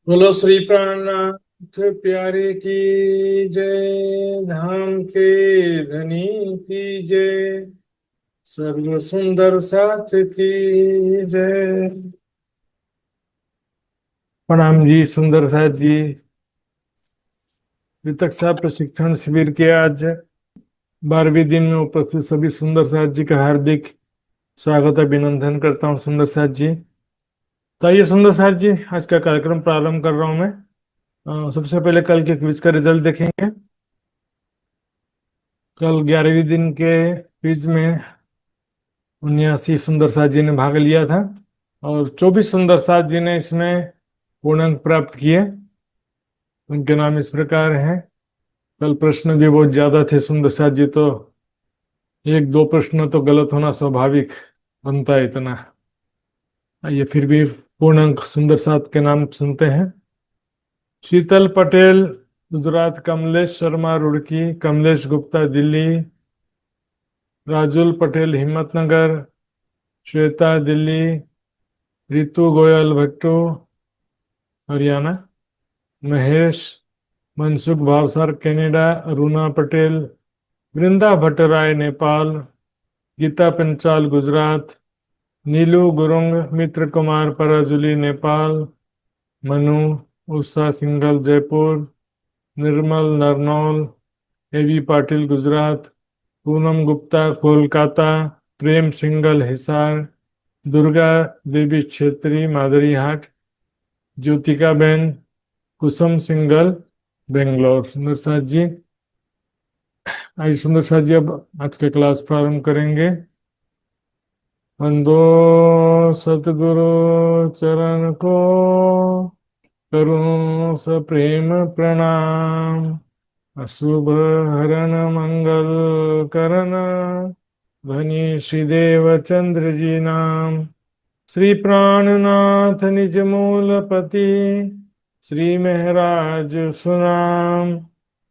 बोलो श्री प्राणनाथ प्यारे की जय। धाम के धनी की जय। सर्व सुंदर साथ की जय। प्रणाम जी सुंदर साथ जी। वितक्षा प्रशिक्षण शिविर के आज 12वें दिन में उपस्थित सभी सुंदर साथ जी का हार्दिक स्वागत अभिनंदन करता हूँ सुंदर साथ जी। तो आइए सुंदर साथ जी, आज का कार्यक्रम प्रारंभ कर रहा हूँ मैं। सबसे पहले कल के क्विज का रिजल्ट देखेंगे। कल 11वें दिन के क्विज में 79 सुंदर साथ जी ने भाग लिया था और 24 सुंदर साथ जी ने इसमें पूर्ण अंक प्राप्त किए। उनके नाम इस प्रकार हैं। कल प्रश्न भी बहुत ज्यादा थे सुंदर साथ जी, तो एक दो प्रश्न तो गलत होना स्वाभाविक बनता है इतना। आइए फिर भी पूर्ण अंक सुंदर साथ के नाम सुनते हैं। शीतल पटेल गुजरात, कमलेश शर्मा रुड़की, कमलेश गुप्ता दिल्ली, राजुल पटेल हिम्मतनगर, श्वेता दिल्ली, रितु गोयल भट्टू हरियाणा, महेश मनसुख भावसार कनाडा, अरुणा पटेल, वृंदा भट्टराय नेपाल, गीता पंचाल गुजरात, नीलू गुरुंग, मित्र कुमार पराजुली नेपाल, मनु उषा सिंघल जयपुर, निर्मल नरनौल, एवी पाटिल गुजरात, पूनम गुप्ता कोलकाता, प्रेम सिंघल हिसार, दुर्गा देवी छेत्री मादरीहाट, ज्योतिका बेन कुसुम सिंघल बेंगलोर। सुंदर साथ जी, आइए सुंदर साथ जी अब आज के क्लास प्रारंभ करेंगे। वंदो सतगुरु चरण को, करूं सप्रेम प्रणाम। अशुभ हरण मंगल करण, धनी श्रीदेव चंद्र जी नाम। श्री प्राणनाथ निज मूलपति, श्री महराज सुनाम।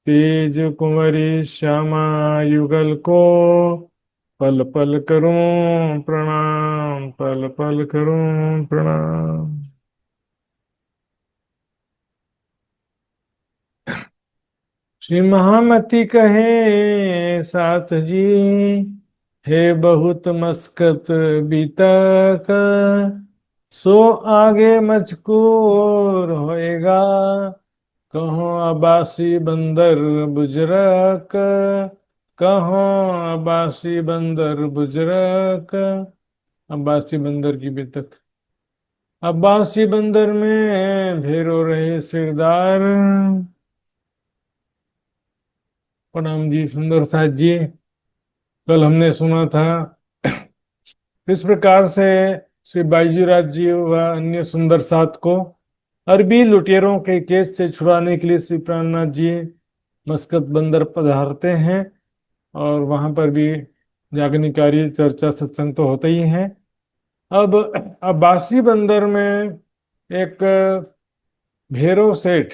तेज कुंवरी श्यामा युगल को, पल पल करूं प्रणाम, पल पल करूं प्रणाम। श्री महामती कहे साथ जी, हे बहुत मस्कत बीता का, सो आगे मजकूर होएगा। कहो अबासी बंदर बुजरक, कहो अबासी बंदर बुजरक। अब्बासी बंदर की बेतक। अब्बासी बंदर में भेरो रहे सिरदार। प्रणाम जी सुंदर साथ जी। कल हमने सुना था इस प्रकार से श्री बाईजीराज जी व अन्य सुंदर साथ को अरबी लुटेरों के केस से छुड़ाने के लिए श्री प्राणनाथ जी मस्कत बंदर पधारते हैं और वहां पर भी याज्ञनिकारी चर्चा सत्संग तो होते ही हैं। अब अब्बासी बंदर में एक भैरव सेठ,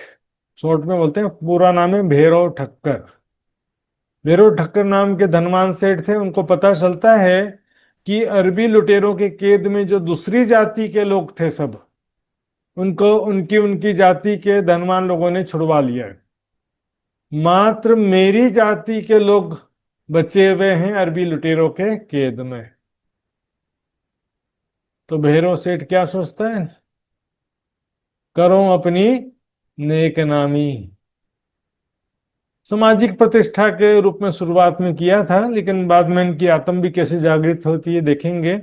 शॉर्ट में बोलते हैं, पूरा नाम है भैरव ठक्कर। भैरव ठक्कर नाम के धनवान सेठ थे। उनको पता चलता है कि अरबी लुटेरों के कैद में जो दूसरी जाति के लोग थे सब, उनको उनकी उनकी जाति के धनवान लोगों ने छुड़वा लिया है। मात्र मेरी जाति के लोग बचे हुए हैं अरबी लुटेरों के कैद में। तो भैरव सेठ क्या सोचता है, करो अपनी नेक नामी। सामाजिक प्रतिष्ठा के रूप में शुरुआत में किया था, लेकिन बाद में इनकी आत्म भी कैसे जागृत होती है देखेंगे।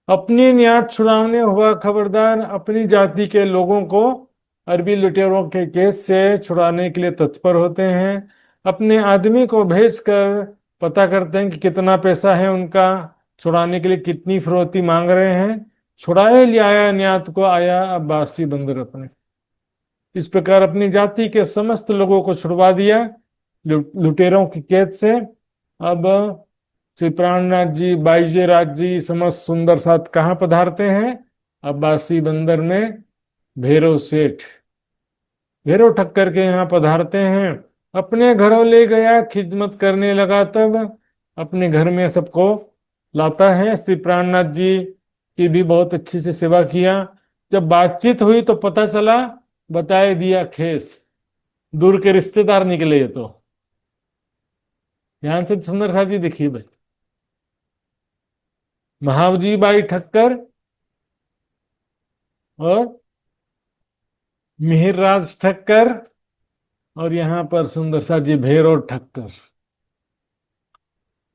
अपनी न्याय छुड़ाने हुआ खबरदार अपनी जाति के लोगों को अरबी लुटेरों के केस से छुड़ाने के लिए तत्पर होते हैं। अपने आदमी को भेजकर पता करते हैं कि कितना पैसा है उनका, छुड़ाने के लिए कितनी फिरौती मांग रहे हैं। छुड़ाए ले आया न्यात को आया अब्बासी बंदर अपने। इस प्रकार अपनी जाति के समस्त लोगों को छुड़वा दिया लुटेरों की कैद से। अब श्री प्राणनाथ जी, बाईजे राज जी समस्त सुंदर साथ कहाँ पधारते हैं, अब्बासी बंदर में भैरव सेठ, भैरव ठक्कर के यहाँ पधारते हैं। अपने घरों ले गया, खिदमत करने लगा। तब अपने घर में सबको लाता है। श्री प्राणनाथ जी की भी बहुत अच्छी से सेवा किया। जब बातचीत हुई तो पता चला, बताए दिया खेस, दूर के रिश्तेदार निकले ये तो। ध्यान से सुंदर सा जी देखिए भाई, महावजी बाई ठक्कर और मिहिर राज ठक्कर, और यहाँ पर सुंदर सा जी भैरव ठक्कर।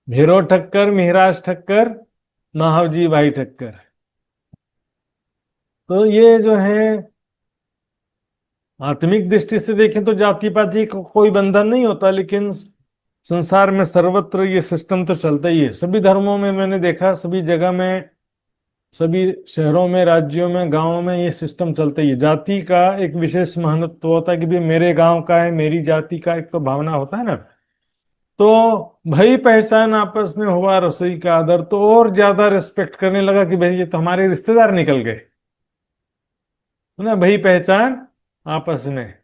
भैरव ठक्कर, मिहिराज ठक्कर, महावजी बाई ठक्कर। तो ये जो है, आत्मिक दृष्टि से देखें तो जाति पाति को कोई बंधन नहीं होता, लेकिन संसार में सर्वत्र ये सिस्टम तो चलता ही है। सभी धर्मों में मैंने देखा, सभी जगह में, सभी शहरों में, राज्यों में, गांवों में ये सिस्टम चलता ही है। जाति का एक विशेष महत्व होता है कि भाई मेरे गांव का है, मेरी जाति का, एक तो भावना होता है ना। तो भाई पहचान आपस में हुआ, रसोई का आदर, तो और ज्यादा रिस्पेक्ट करने लगा कि भाई ये तो हमारे रिश्तेदार निकल गए, है ना। भाई पहचान आपस में,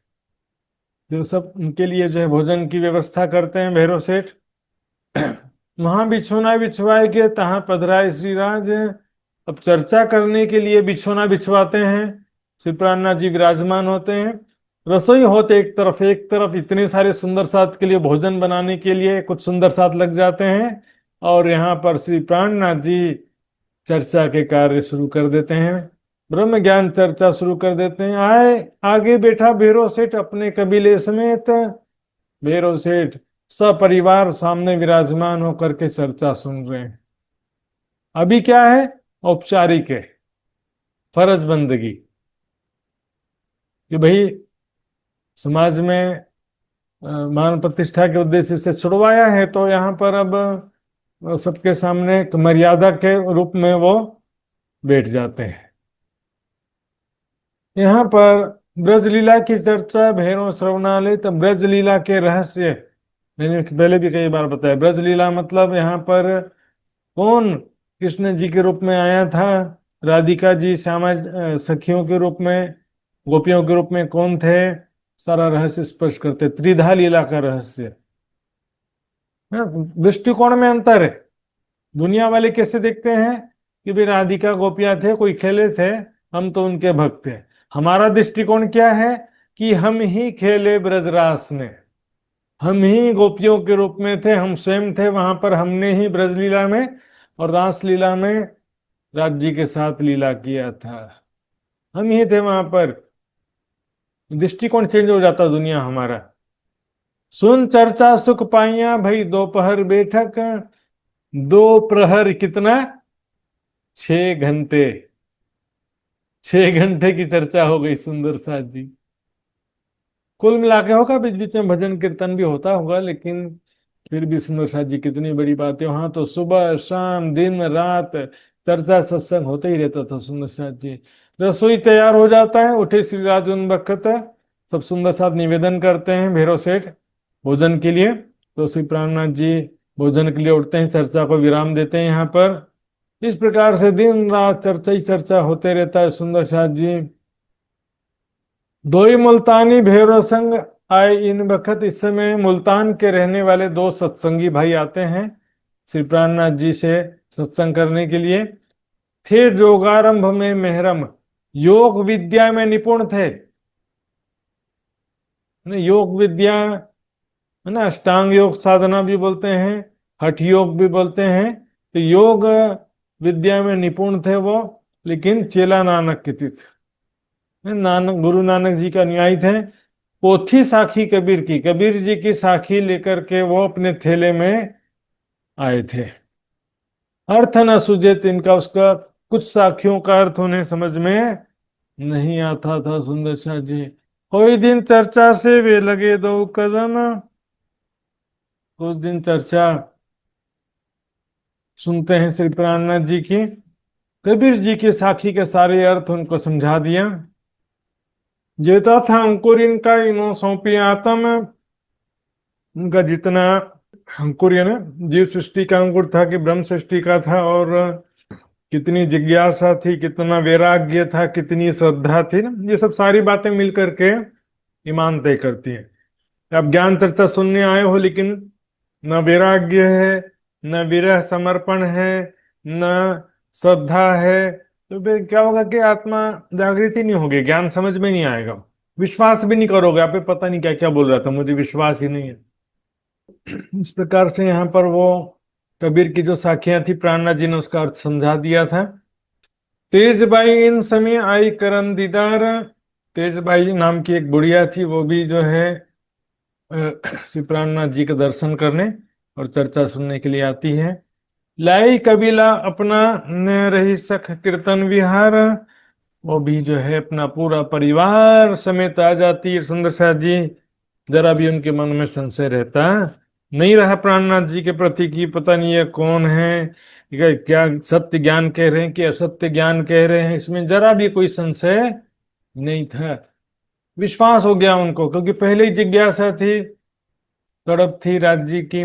जो सब उनके लिए जो है भोजन की व्यवस्था करते हैं भैरव सेठ। वहां बिछोना बिछवाए के तहाँ पधराए श्रीराज। अब चर्चा करने के लिए बिछोना बिछवाते हैं, श्री प्राणनाथ जी विराजमान होते हैं। रसोई होते एक तरफ इतने सारे सुंदर साथ के लिए भोजन बनाने के लिए कुछ सुंदर साथ लग जाते हैं, और यहाँ पर श्री प्राणनाथ जी चर्चा के कार्य शुरू कर देते हैं, ब्रह्म ज्ञान चर्चा शुरू कर देते हैं। आए आगे बैठा भैरव सेठ अपने कबीले समेत। भैरव सेठ सपरिवार सामने विराजमान होकर के चर्चा सुन रहे हैं। अभी क्या है, औपचारिक है, फर्ज बंदगी, कि भाई समाज में मान प्रतिष्ठा के उद्देश्य से छुड़वाया है, तो यहाँ पर अब सबके सामने एक मर्यादा के रूप में वो बैठ जाते हैं। यहाँ पर ब्रजलीला की चर्चा, भैरव श्रवणालय। तो ब्रजलीला के रहस्य मैंने पहले भी कई बार बताया। ब्रजलीला मतलब यहाँ पर कौन कृष्ण जी के रूप में आया था, राधिका जी श्यामा सखियों के रूप में, गोपियों के रूप में कौन थे, सारा रहस्य स्पर्श करते। त्रिधा लीला का रहस्य, हाँ, दृष्टिकोण में अंतर है। दुनिया वाले कैसे देखते हैं कि भाई राधिका गोपियां थे, कोई खेले थे, हम तो उनके भक्त थे। हमारा दृष्टिकोण क्या है कि हम ही खेले ब्रजरास में, हम ही गोपियों के रूप में थे, हम स्वयं थे वहां पर, हमने ही ब्रजलीला में और रासलीला में राज जी के साथ लीला किया था, हम ही थे वहां पर। दृष्टिकोण चेंज हो जाता दुनिया हमारा। सुन चर्चा सुख पाइया, भाई दोपहर बैठक। दो प्रहर कितना, 6 घंटे, 6 घंटे की चर्चा हो गई सुंदर साथ जी। कुल मिला के होगा, बीच बीच में भजन कीर्तन भी होता होगा, लेकिन फिर भी सुंदर साथ जी कितनी बड़ी बात है। वहां तो सुबह शाम दिन रात चर्चा सत्संग होते ही रहता था सुंदर साथ जी। रसोई तैयार हो जाता है, उठे श्री राजन बखत, सब सुंदर साथ निवेदन करते हैं भैरव सेठ भोजन के लिए। तो श्री प्राणनाथ जी भोजन के लिए उठते हैं, चर्चा को विराम देते हैं यहाँ पर। इस प्रकार से दिन रात चर्चा ही चर्चा होते रहता है सुंदर साथ जी। दो ही मुल्तानी भैरव संग आए इन बखत। इस समय मुल्तान के रहने वाले दो सत्संगी भाई आते हैं श्री प्राणनाथ जी से सत्संग करने के लिए। थे योगारंभ में मेहरम, योग विद्या में निपुण थे। योग विद्या, है ना, अष्टांग योग साधना भी बोलते हैं, हठ योग भी बोलते हैं। तो योग विद्या में निपुण थे वो, लेकिन चेला नानक के तीर्थ, नानक गुरु नानक जी का अनुयायी थे। पोथी साखी कबीर की, कबीर जी की साखी लेकर के वो अपने थैले में आए थे। अर्थ न सूझे तिनका, उसका कुछ साखियों का अर्थ उन्हें समझ में नहीं आता था सुंदर शाह जी। कोई दिन चर्चा से वे लगे दो कदम, कुछ दिन चर्चा सुनते हैं श्री प्राणनाथ जी की। कबीर जी की साखी के सारे अर्थ उनको समझा दिया। जेता था अंकुर इनका इनो सौंपी आत्म, उनका जितना अंकुर यानी जीव सृष्टि का अंकुर था कि ब्रह्म सृष्टि का था, और कितनी जिज्ञासा थी, कितना वैराग्य था, कितनी श्रद्धा थी ना, ये सब सारी बातें मिल करके ईमान तय करती है। आप ज्ञान चर्चा सुनने आए हो, लेकिन न वैराग्य है, न विरह समर्पण है, न श्रद्धा है, तो फिर क्या होगा कि आत्मा जागृत ही नहीं होगी, ज्ञान समझ में नहीं आएगा, विश्वास भी नहीं करोगे, आप पता नहीं क्या क्या बोल रहा था, मुझे विश्वास ही नहीं है। इस प्रकार से यहाँ पर वो कबीर की जो साखियां थी, प्राणनाथ जी ने उसका अर्थ समझा दिया था। तेजबाई इन समय आई करन दीदार। तेजबाई नाम की एक बुढ़िया थी, वो भी जो है श्री प्राणनाथ जी के दर्शन करने और चर्चा सुनने के लिए आती है। लाई कबीला अपना न रही सख कीर्तन विहार। वो भी जो है अपना पूरा परिवार समेत आ जाती है सुंदर साथ जी। जरा भी उनके मन में संशय रहता नहीं रहा प्राणनाथ जी के प्रति कि पता नहीं ये कौन है, ये क्या सत्य ज्ञान कह रहे हैं कि असत्य ज्ञान कह रहे हैं, इसमें जरा भी कोई संशय नहीं था। विश्वास हो गया उनको, क्योंकि पहले ही जिज्ञासा थी, तड़प थी राज्य की।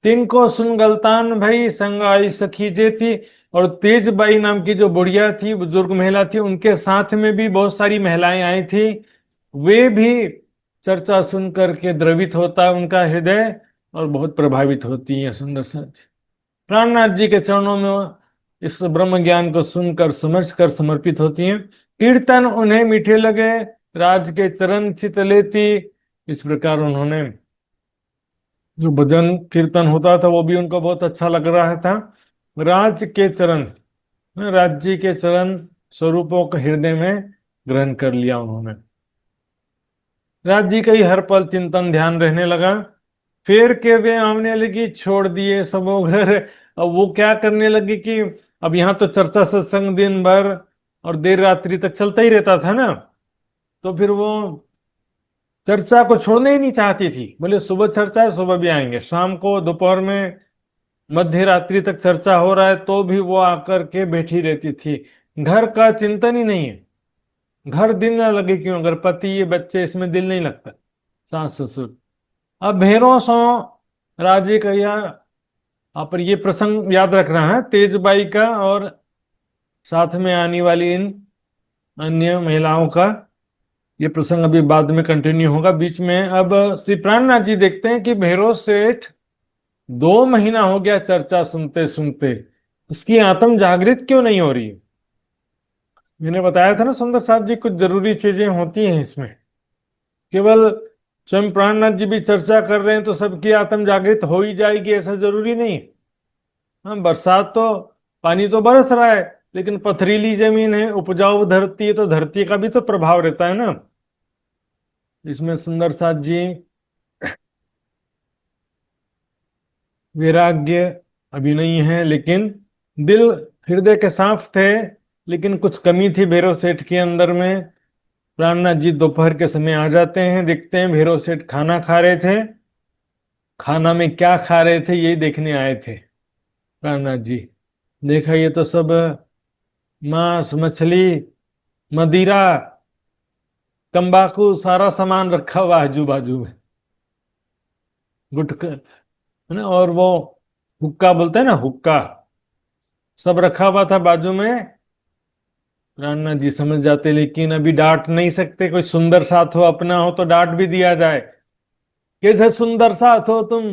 तिनको सुन गलतान भई संग आई सखी जे थी। और तेजबाई नाम की जो बुढ़िया थी, बुजुर्ग महिला थी, उनके साथ में भी बहुत सारी महिलाएं आई थी। वे भी चर्चा सुन करके द्रवित होता है उनका हृदय, और बहुत प्रभावित होती है सुंदर साथ। प्राणनाथ जी के चरणों में इस ब्रह्म ज्ञान को सुनकर समझकर समर्पित होती हैं। कीर्तन उन्हें मीठे लगे, राज के चरण चित लेती। इस प्रकार उन्होंने जो भजन कीर्तन होता था वो भी उनको बहुत अच्छा लग रहा था। राज के चरण, राज्य के चरण स्वरूपों को हृदय में ग्रहण कर लिया उन्होंने। राज्य का ही हर पल चिंतन ध्यान रहने लगा। फिर के वे आमने लगी, छोड़ दिए सबो घर। अब वो क्या करने लगी कि अब यहाँ तो चर्चा सत्संग दिन भर और देर रात्रि तक चलता ही रहता था ना, तो फिर वो चर्चा को छोड़ने ही नहीं चाहती थी। बोले सुबह चर्चा है, सुबह भी आएंगे, शाम को दोपहर में मध्य रात्रि तक चर्चा हो रहा है तो भी वो आकर के बैठी रहती थी। घर का चिंतन ही नहीं है। घर दिल ना लगे क्यों, अगर पति ये बच्चे इसमें दिल नहीं लगता, सास ससुर। अब भैरों सो राजे का यह, आप पर ये प्रसंग याद रखना है तेजबाई का, और साथ में आने वाली इन अन्य महिलाओं का। ये प्रसंग अभी बाद में कंटिन्यू होगा। बीच में अब श्री प्राणनाथ जी देखते हैं कि भैरव सेठ 2 महीना हो गया चर्चा सुनते सुनते, उसकी आत्म जागृत क्यों नहीं हो रही। मैंने बताया था ना सुंदर साहब जी, कुछ जरूरी चीजें होती हैं इसमें। केवल स्वयं प्राणनाथ जी भी चर्चा कर रहे हैं तो सबकी आत्म जागृत हो ही जाएगी ऐसा जरूरी नहीं। हाँ, बरसात तो, पानी तो बरस रहा है, लेकिन पथरीली जमीन है, उपजाऊ धरती है, तो धरती का भी तो प्रभाव रहता है ना। इसमें सुंदर साथ जी वैराग्य अभी नहीं है, लेकिन दिल हृदय के साफ थे, लेकिन कुछ कमी थी भैरव सेठ के अंदर में। प्राणनाथ जी दोपहर के समय आ जाते हैं, देखते हैं भैरव सेठ खाना खा रहे थे। खाना में क्या खा रहे थे यही देखने आए थे प्राणनाथ जी। देखा ये तो सब मांस मछली मदिरा तंबाकू सारा सामान रखा हुआ आजू बाजू में, गुटखा है ना, और वो हुक्का बोलते हैं ना, हुक्का सब रखा हुआ था बाजू में। राणा जी समझ जाते, लेकिन अभी डांट नहीं सकते, कोई सुंदर साथ हो अपना हो तो डांट भी दिया जाए। कैसे सुंदर साथ हो तुम,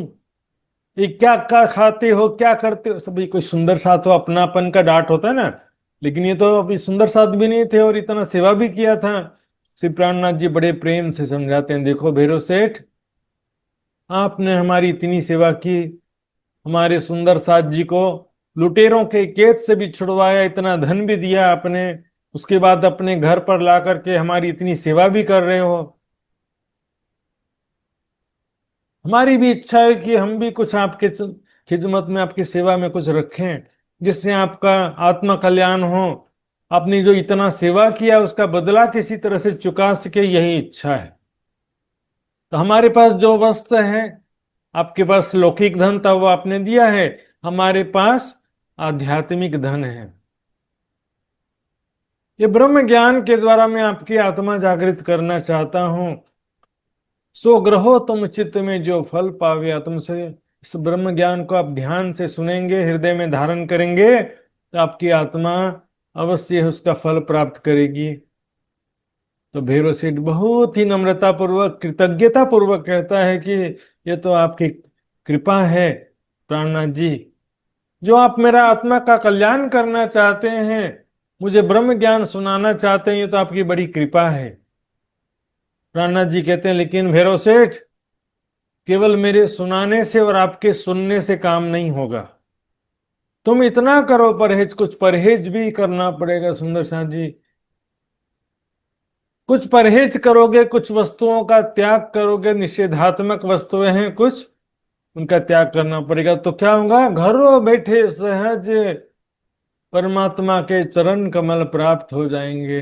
ये क्या क्या खाते हो क्या करते हो, सभी कोई सुंदर साथ हो अपनापन का डांट होता है ना। लेकिन ये तो अभी सुंदर साथ भी नहीं थे और इतना सेवा भी किया था। श्री प्राणनाथ जी बड़े प्रेम से समझाते हैं, देखो भैरव सेठ, आपने हमारी इतनी सेवा की, हमारे सुंदर साथ जी को लुटेरों के कैद से भी छुड़वाया, इतना धन भी दिया आपने, उसके बाद अपने घर पर ला करके हमारी इतनी सेवा भी कर रहे हो। हमारी भी इच्छा है कि हम भी कुछ आपके खिदमत में, आपकी सेवा में कुछ रखें, जिससे आपका आत्मा कल्याण हो। आपने जो इतना सेवा किया उसका बदला किसी तरह से चुका सके, यही इच्छा है। तो हमारे पास जो वस्त्र है, आपके पास लौकिक धन था वो आपने दिया है, हमारे पास आध्यात्मिक धन है। ये ब्रह्म ज्ञान के द्वारा मैं आपकी आत्मा जागृत करना चाहता हूं। सो ग्रहो तुम चित्त में जो फल पावे तुमसे। इस ब्रह्म ज्ञान को आप ध्यान से सुनेंगे, हृदय में धारण करेंगे, तो आपकी आत्मा अवश्य उसका फल प्राप्त करेगी। तो भैरव सेठ बहुत ही नम्रता पूर्वक कृतज्ञता पूर्वक कहता है कि ये तो आपकी कृपा है प्राणनाथ जी, जो आप मेरा आत्मा का कल्याण करना चाहते हैं, मुझे ब्रह्म ज्ञान सुनाना चाहते हैं, ये तो आपकी बड़ी कृपा है। प्राणनाथ जी कहते हैं, लेकिन भैरव सेठ, केवल मेरे सुनाने से और आपके सुनने से काम नहीं होगा। तुम इतना करो परहेज, कुछ परहेज भी करना पड़ेगा सुंदर साथ जी। कुछ परहेज करोगे, कुछ वस्तुओं का त्याग करोगे, निषेधात्मक वस्तुएं हैं कुछ, उनका त्याग करना पड़ेगा। तो क्या होगा? घरों बैठे सहज परमात्मा के चरण कमल प्राप्त हो जाएंगे।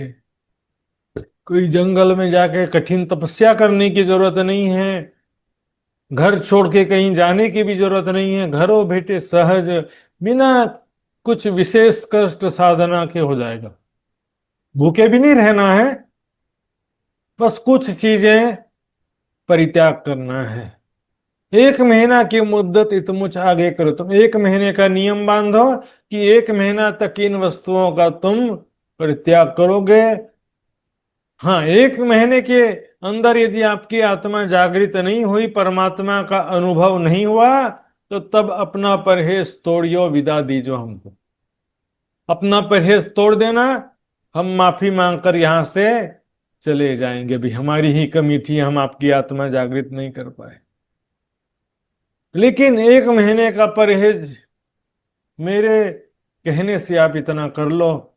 कोई जंगल में जाके कठिन तपस्या करने की जरूरत नहीं है, घर छोड़ के कहीं जाने की भी जरूरत नहीं है। घरों बैठे सहज, बिना कुछ विशेष कष्ट साधना के हो जाएगा। भूखे भी नहीं रहना है, बस कुछ चीजें परित्याग करना है। 1 महीना की मुद्दत इतमुच आगे करो। तुम 1 महीने का नियम बांधो कि 1 महीना तक इन वस्तुओं का तुम परित्याग करोगे। हाँ, 1 महीने के अंदर यदि आपकी आत्मा जागृत नहीं हुई, परमात्मा का अनुभव नहीं हुआ, तो तब अपना परहेज तोड़ियो, विदा दीजो हमको। अपना परहेज तोड़ देना, हम माफी मांगकर यहां से चले जाएंगे। भी हमारी ही कमी थी, हम आपकी आत्मा जागृत नहीं कर पाए। लेकिन 1 महीने का परहेज मेरे कहने से आप इतना कर लो।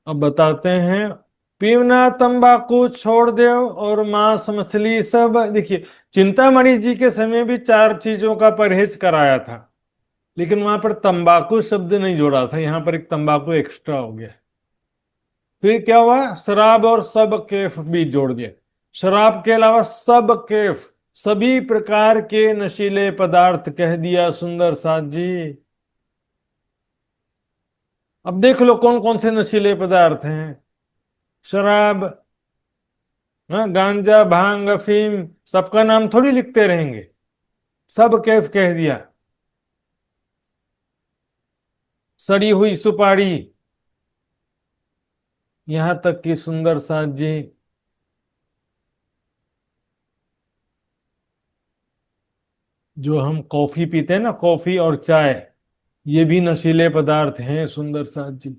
अब बताते हैं, पीवना तंबाकू छोड़ दो और मांस मछली सब। देखिए, चिंतामणि जी के समय भी 4 चीजों का परहेज कराया था, लेकिन वहां पर तंबाकू शब्द नहीं जोड़ा था, यहां पर एक तंबाकू एक्स्ट्रा हो गया। फिर क्या हुआ? शराब और सब कैफ भी जोड़ दिया। शराब के अलावा सब कैफ, सभी प्रकार के नशीले पदार्थ कह दिया सुंदर साथ जी। अब देख लो कौन कौन से नशीले पदार्थ हैं। शराब, हाँ, गांजा, भांग, अफीम, सबका नाम थोड़ी लिखते रहेंगे। सब कैफ कह दिया। सड़ी हुई सुपारी, यहां तक कि सुंदर साथ जी, जो हम कॉफी पीते हैं ना, कॉफी और चाय, ये भी नशीले पदार्थ हैं सुंदर साथ जी।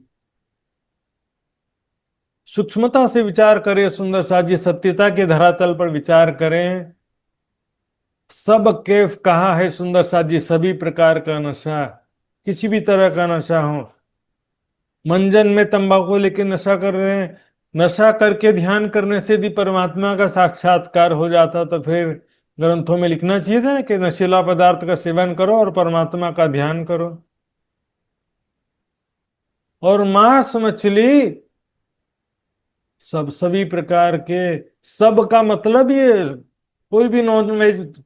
सूक्ष्मता से विचार करें सुंदर साथ जी, सत्यता के धरातल पर विचार करें। सब कैफ कहा है सुंदर साथ जी, सभी प्रकार का नशा, किसी भी तरह का नशा हो। मंजन में तंबाकू लेके नशा कर रहे हैं। नशा करके ध्यान करने से यदि परमात्मा का साक्षात्कार हो जाता, तो फिर ग्रंथों में लिखना चाहिए था ना कि नशीला पदार्थ का सेवन करो और परमात्मा का ध्यान करो। और मांस मछली, सब सभी प्रकार के, सब का मतलब ये कोई भी नॉन वेज,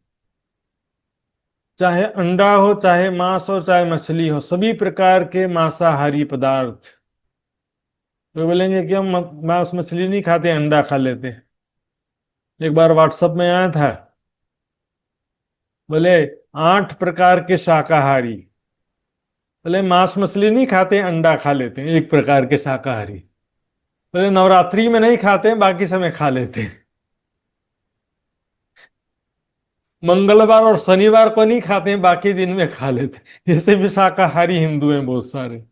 चाहे अंडा हो, चाहे मांस हो, चाहे मछली हो, सभी प्रकार के मांसाहारी पदार्थ। तो बोलेंगे कि हम मांस मछली नहीं खाते, अंडा खा लेते। एक बार व्हाट्सएप में आया था, बोले 8 प्रकार के शाकाहारी। बोले मांस मछली नहीं खाते, अंडा खा लेते हैं, एक प्रकार के शाकाहारी। बोले नवरात्रि में नहीं खाते, बाकी समय खा लेते हैं। मंगलवार और शनिवार को नहीं खाते हैं, बाकी दिन में खा लेते हैं। ऐसे भी शाकाहारी हिंदू हैं बहुत सारे।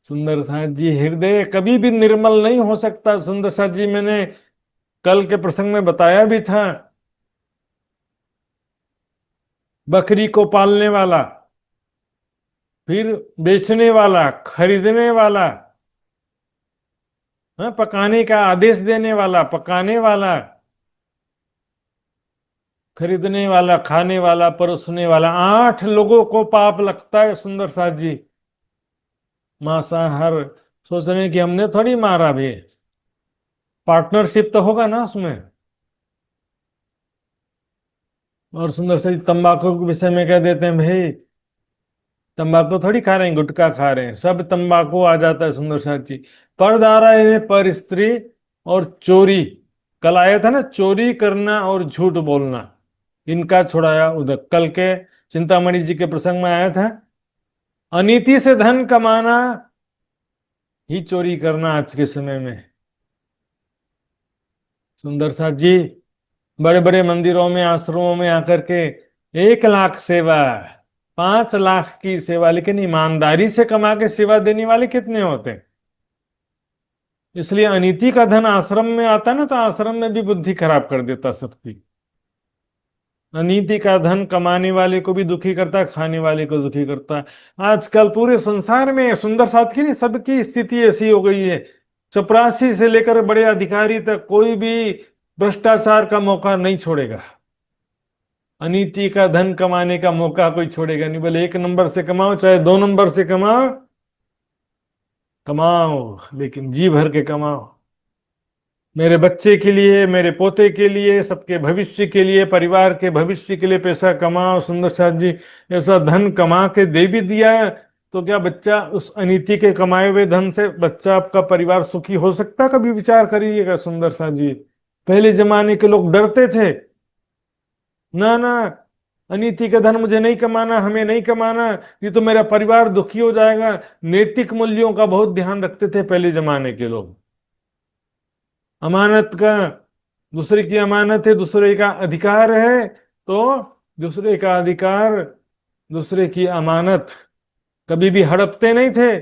सुंदर साथ जी, हृदय कभी भी निर्मल नहीं हो सकता सुंदर साथ जी। मैंने कल के प्रसंग में बताया भी था, बकरी को पालने वाला, फिर बेचने वाला, खरीदने वाला, हाँ, पकाने का आदेश देने वाला, पकाने वाला, खरीदने वाला, खाने वाला, परोसने वाला, 8 लोगों को पाप लगता है सुंदर साथ जी। मांसाहार, सोच रहे हैं कि हमने थोड़ी मारा भी, पार्टनरशिप तो होगा ना उसमें। और सुंदर साथ जी, तंबाकू के विषय में कह देते हैं, भाई तंबाकू थोड़ी खा रहे हैं, गुटखा खा रहे हैं, सब तंबाकू आ जाता है सुंदर साथ जी। पर धारा है पर स्त्री और चोरी, कल आया था ना, चोरी करना और झूठ बोलना, इनका छुड़ाया उधर। कल के चिंतामणि जी के प्रसंग में आया था, अनीति से धन कमाना ही चोरी करना आज के समय में। सुंदर साथ जी, बड़े बड़े मंदिरों में, आश्रमों में आकर के 1 लाख सेवा, 5 लाख की सेवा, लेकिन ईमानदारी से कमा के सेवा देने वाले कितने होते हैं? इसलिए अनीति का धन आश्रम में आता है ना, तो आश्रम में भी बुद्धि खराब कर देता सबकी। अनीति का धन कमाने वाले को भी दुखी करता है, खाने वाले को दुखी करता है। आजकल पूरे संसार में सुंदर साथ की नहीं, सबकी स्थिति ऐसी हो गई है। चपरासी से लेकर बड़े अधिकारी तक कोई भी भ्रष्टाचार का मौका नहीं छोड़ेगा। अनीति का धन कमाने का मौका कोई छोड़ेगा नहीं। बोले 1 नंबर से कमाओ चाहे 2 नंबर से कमाओ, कमाओ लेकिन जी भर के कमाओ। मेरे बच्चे के लिए, मेरे पोते के लिए, सबके भविष्य के लिए, परिवार के भविष्य के लिए पैसा कमाओ। सुंदर साथ जी ऐसा धन कमा के दे भी दिया है, तो क्या बच्चा उस अनीति के कमाए हुए धन से बच्चा, आपका परिवार सुखी हो सकता? कभी विचार करिएगा सुंदर साथ जी। पहले जमाने के लोग डरते थे, ना ना, अनीति का धन मुझे नहीं कमाना, हमें नहीं कमाना, ये तो मेरा परिवार दुखी हो जाएगा। नैतिक मूल्यों का बहुत ध्यान रखते थे पहले जमाने के लोग। अमानत का, दूसरे की अमानत है, दूसरे का अधिकार है, तो दूसरे का अधिकार, दूसरे की अमानत कभी भी हड़पते नहीं थे।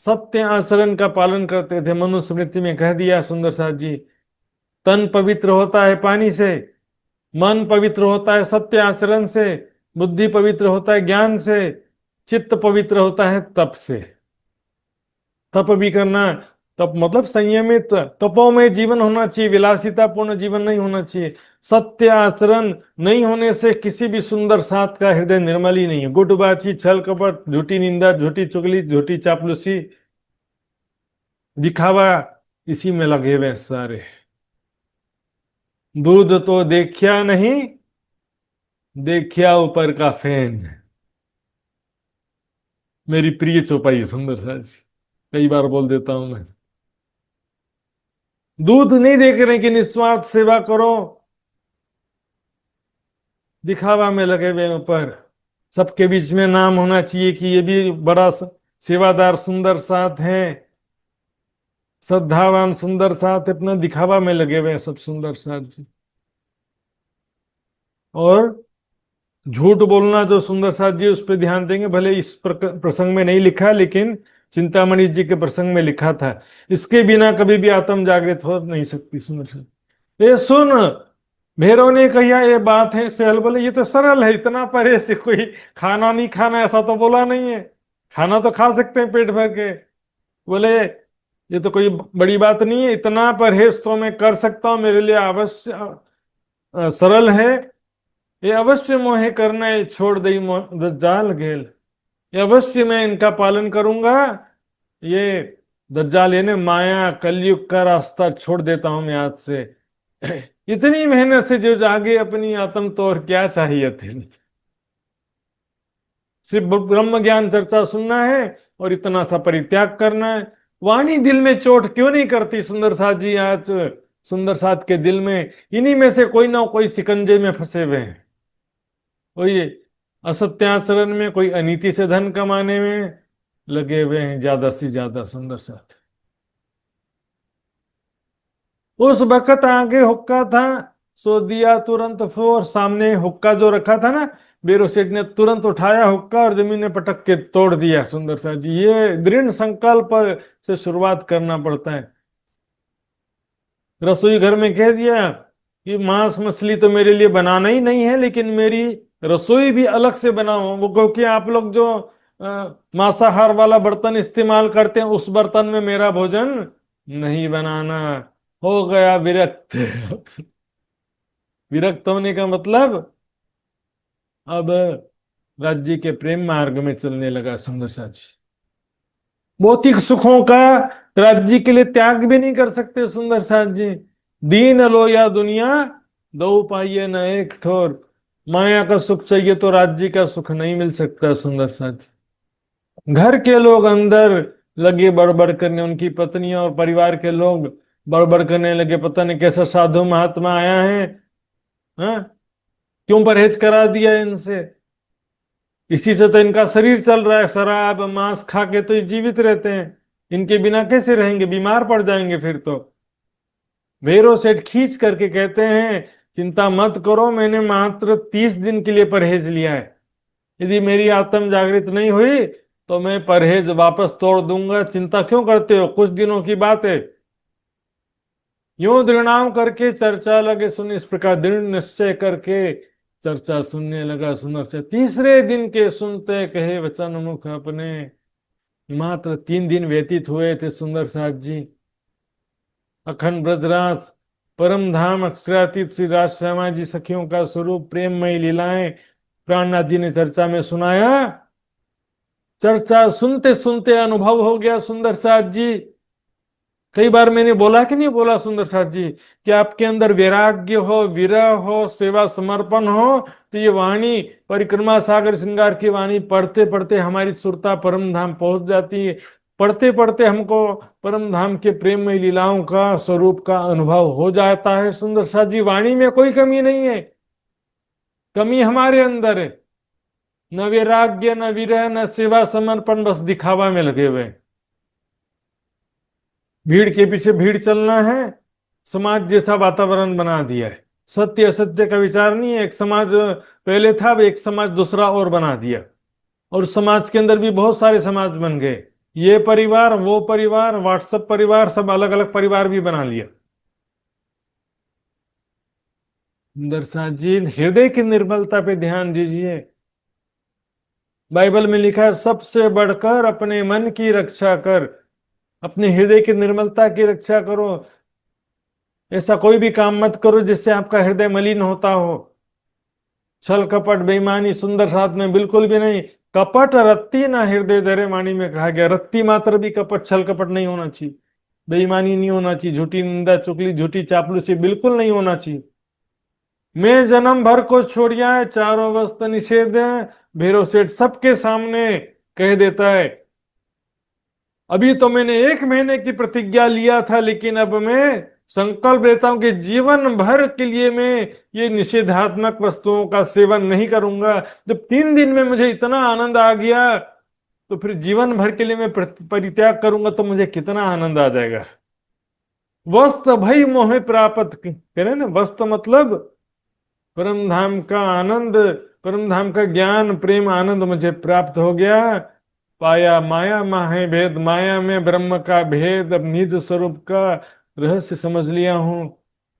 सत्य आचरण का पालन करते थे। मनुस्मृति में कह दिया सुंदर साथ जी, तन पवित्र होता है पानी से, मन पवित्र होता है सत्य आचरण से, बुद्धि पवित्र होता है ज्ञान से, चित्त पवित्र होता है तप से। तप भी करना, तप मतलब संयमित तपों में जीवन होना चाहिए, विलासितापूर्ण जीवन नहीं होना चाहिए। सत्य आचरण नहीं होने से किसी भी सुंदर साथ का हृदय निर्मल ही नहीं है। गुटबाजी, छल कपट, झूठी निंदा, झूठी चुगली, झूठी चापलूसी, दिखावा, इसी में लगे हुए सारे। दूध तो देखिया नहीं, देखिया ऊपर का फैन। मेरी प्रिय चौपाई सुंदर साथ, कई बार बोल देता हूं मैं। दूध नहीं देख रहे कि निस्वार्थ सेवा करो, दिखावा में लगे हुए ऊपर। सबके बीच में नाम होना चाहिए कि ये भी बड़ा सेवादार सुंदर साथ है, श्रद्धावान सुंदर साथ, अपना दिखावा में लगे हुए हैं सब सुंदर साथ जी। और झूठ बोलना जो सुंदर साथ जी, उस पर ध्यान देंगे। भले इस प्रसंग में नहीं लिखा, लेकिन चिंतामणि जी के प्रसंग में लिखा था। इसके बिना कभी भी आत्म जागृत हो नहीं सकती सुंदर साथ। ये सुन, भैरव ने कहा ये बात है सहल। बोले ये तो सरल है, इतना परहेज से कोई खाना नहीं खाना ऐसा तो बोला नहीं है। खाना तो खा सकते हैं पेट भर के। बोले ये तो कोई बड़ी बात नहीं है, इतना परहेज तो मैं कर सकता हूं, मेरे लिए अवश्य सरल है। ये अवश्य मोहे करना है, छोड़ दई दज्जाल घेल। ये अवश्य मैं इनका पालन करूंगा। ये दज्जाल यानी माया कलयुग का रास्ता छोड़ देता हूं मैं आज से। इतनी मेहनत से जो जागे अपनी आत्म, तो और क्या चाहिए थे? सिर्फ ब्रह्म ज्ञान चर्चा सुनना है और इतना सा परित्याग करना है। वाणी दिल में चोट क्यों नहीं करती सुंदर साथ जी? आज सुंदर साथ के दिल में इन्हीं में से कोई ना कोई शिकंजे में फंसे हुए हैं। कोई असत्याचरण में, कोई अनीति से धन कमाने में लगे हुए हैं ज्यादा से ज्यादा सुंदर साथ। उस वक्त आगे हुक्का था, सो दिया तुरंत फोर। सामने हुक्का जो रखा था ना, बेरो सेठ ने तुरंत उठाया हुक्का और जमीन में पटक के तोड़ दिया सुंदर सा जी। ये दृढ़ संकल्प से शुरुआत करना पड़ता है। रसोई घर में कह दिया कि मांस मछली तो मेरे लिए बनाना ही नहीं है, लेकिन मेरी रसोई भी अलग से बनाओ। वो क्योंकि आप लोग जो मांसाहार वाला बर्तन इस्तेमाल करते हैं, उस बर्तन में मेरा भोजन नहीं बनाना। हो गया विरक्त। विरक्त होने का मतलब अब राज्य के प्रेम मार्ग में चलने लगा सुंदर साची। भौतिक सुखों का राज्य के लिए त्याग भी नहीं कर सकते सुंदर साथ जी। दीन लो या दुनिया, दो पाइए न एक ठोर। माया का सुख चाहिए तो राज्य का सुख नहीं मिल सकता सुंदर साथ जी। घर के लोग अंदर लगे बड़बड़ करने, उनकी पत्नियां और परिवार के लोग बड़बड़ करने लगे, पता नहीं कैसा साधु महात्मा आया है, हाँ? क्यों परहेज करा दिया इनसे? इसी से तो इनका शरीर चल रहा है, शराब मांस खा के तो ये जीवित रहते हैं। इनके बिना कैसे रहेंगे? बीमार पड़ जाएंगे फिर तो। भैरव सेठ खींच करके कहते हैं चिंता मत करो, मैंने मात्र 30 दिन के लिए परहेज लिया है। यदि मेरी आत्म जागृत नहीं हुई तो मैं परहेज वापस तोड़ दूंगा। चिंता क्यों करते हो, कुछ दिनों की बात है। यूं दृढ़ करके चर्चा लगे सुन, इस प्रकार दृढ़ निश्चय करके चर्चा सुनने लगा सुंदर। तीसरे दिन के सुनते कहे वचन मुख अपने। मात्र 3 दिन व्यतीत हुए थे सुंदर साथ जी। अखंड ब्रजरास परम धाम अक्षरातीत श्री राज श्यामा जी सखियों का स्वरूप प्रेममयी लीलाएं प्राणनाथ जी ने चर्चा में सुनाया। चर्चा सुनते सुनते अनुभव हो गया सुंदर साथ जी। कई बार मैंने बोला कि नहीं बोला सुंदर साथ जी, कि आपके अंदर वैराग्य हो, विरह हो, सेवा समर्पण हो, तो ये वाणी परिक्रमा सागर श्रृंगार की वाणी पढ़ते पढ़ते हमारी सुरता परम धाम पहुंच जाती है। पढ़ते पढ़ते हमको परम धाम के प्रेममय लीलाओं का स्वरूप का अनुभव हो जाता है सुंदर साथ जी। वाणी में कोई कमी नहीं है, कमी हमारे अंदर है। न वैराग्य, न विरह, न सेवा समर्पण, बस दिखावा में लगे हुए हैं। भीड़ के पीछे भीड़ चलना है, समाज जैसा वातावरण बना दिया है। सत्य असत्य का विचार नहीं है। एक समाज पहले था, अब एक समाज दूसरा और बना दिया। और समाज के अंदर भी बहुत सारे समाज बन गए। ये परिवार, वो परिवार, व्हाट्सएप परिवार, सब अलग अलग परिवार भी बना लिया। सुंदर साथ जी, हृदय की निर्मलता पे ध्यान दीजिए। बाइबल में लिखा है, सबसे बढ़कर अपने मन की रक्षा कर, अपने हृदय की निर्मलता की रक्षा करो। ऐसा कोई भी काम मत करो जिससे आपका हृदय मलिन होता हो। छल कपट बेईमानी सुंदर साथ में बिल्कुल भी नहीं। कपट रत्ती ना हृदय धरे वाणी में कहा गया। रत्ती मात्र भी कपट छल कपट नहीं होना चाहिए, बेईमानी नहीं होना चाहिए, झूठी निंदा चुगली झूठी चापलूसी बिल्कुल नहीं होना चाहिए। मैं जन्म भर को छोड़िया है, चारों वस्त निषेध है। भैरव सेठ सबके सामने कह देता है, अभी तो मैंने 1 महीने की प्रतिज्ञा लिया था, लेकिन अब मैं संकल्प लेता हूं कि जीवन भर के लिए मैं ये निषेधात्मक वस्तुओं का सेवन नहीं करूंगा। जब 3 दिन में मुझे इतना आनंद आ गया, तो फिर जीवन भर के लिए मैं परित्याग करूंगा तो मुझे कितना आनंद आ जाएगा। वस्त भई मोह प्राप्त, कह रहे ना, वस्त मतलब परम धाम का आनंद, परम धाम का ज्ञान प्रेम आनंद मुझे प्राप्त हो गया। पाया माया माहे भेद, माया में ब्रह्म का भेद, अब निज स्वरूप का रहस्य समझ लिया हूं।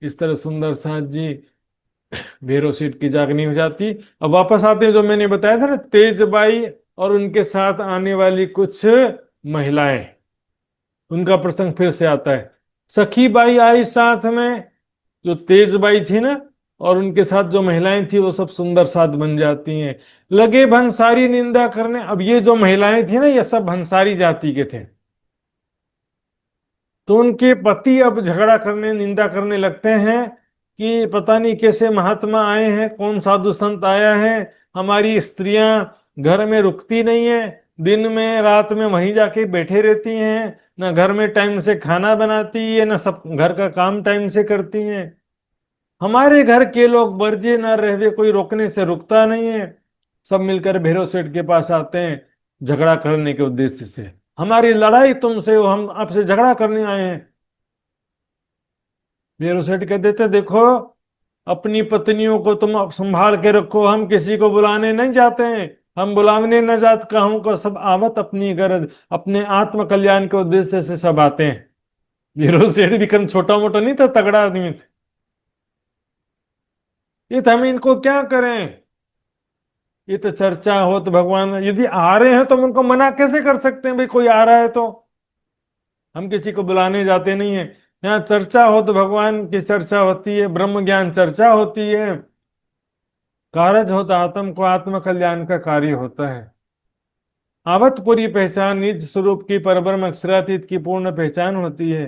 इस तरह सुंदर साथ जी भैरव सीट की जागनी हो जाती। अब वापस आते हैं, जो मैंने बताया था ना, तेजबाई और उनके साथ आने वाली कुछ महिलाएं, उनका प्रसंग फिर से आता है। सखी बाई आई साथ में, जो तेजबाई थी ना, और उनके साथ जो महिलाएं थी वो सब सुंदर साथ बन जाती हैं। लगे भंसारी निंदा करने। अब ये जो महिलाएं थी ना, ये सब भंसारी जाति के थे। तो उनके पति अब झगड़ा करने निंदा करने लगते हैं कि पता नहीं कैसे महात्मा आए हैं, कौन साधु संत आया है, हमारी स्त्रियां घर में रुकती नहीं है, दिन में रात में वहीं जाके बैठे रहती हैं, ना घर में टाइम से खाना बनाती है, ना सब घर का काम टाइम से करती हैं। हमारे घर के लोग बरजे ना रहे, कोई रोकने से रुकता नहीं है। सब मिलकर भैरव सेठ के पास आते हैं झगड़ा करने के उद्देश्य से। हमारी लड़ाई तुमसे, हम आपसे झगड़ा करने आए हैं। भैरव सेठ कह देते, देखो अपनी पत्नियों को तुम अब संभाल के रखो, हम किसी को बुलाने नहीं जाते हैं। हम बुलाने न जात कहूं को, सब आवत अपनी गरज, अपने आत्म कल्याण के उद्देश्य से सब आते हैं। भैरव सेठ भी कम छोटा मोटा नहीं था, तगड़ा आदमी थे। ये तो हम इनको क्या करें, ये तो चर्चा हो तो भगवान यदि आ रहे हैं तो हम उनको मना कैसे कर सकते हैं, भाई कोई आ रहा है तो। हम किसी को बुलाने जाते नहीं है। यहाँ चर्चा हो तो भगवान की चर्चा होती है, ब्रह्म ज्ञान चर्चा होती है। कारज हो तो आत्म को आत्म कल्याण का कार्य होता है। आवत पूरी पहचान निज स्वरूप की परब्रह्म अक्षरातीत की पूर्ण पहचान होती है।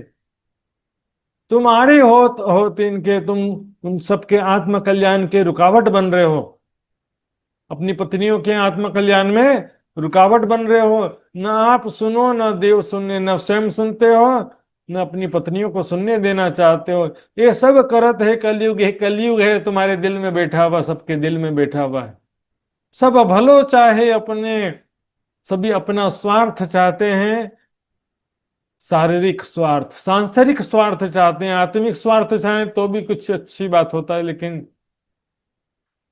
तुम आ रहे हो इनके, तुम सबके आत्म कल्याण के रुकावट बन रहे हो, अपनी पत्नियों के आत्म कल्याण में रुकावट बन रहे हो। न आप सुनो, न देव सुनने, न स्वयं सुनते हो, न अपनी पत्नियों को सुनने देना चाहते हो। ये सब करत है कलयुग, है कलयुग है तुम्हारे दिल में बैठा हुआ, सबके दिल में बैठा हुआ है। सब भलो चाहे अपने, सभी अपना स्वार्थ चाहते हैं। शारीरिक स्वार्थ, सांसारिक स्वार्थ चाहते हैं। आत्मिक स्वार्थ चाहें तो भी कुछ अच्छी बात होता है, लेकिन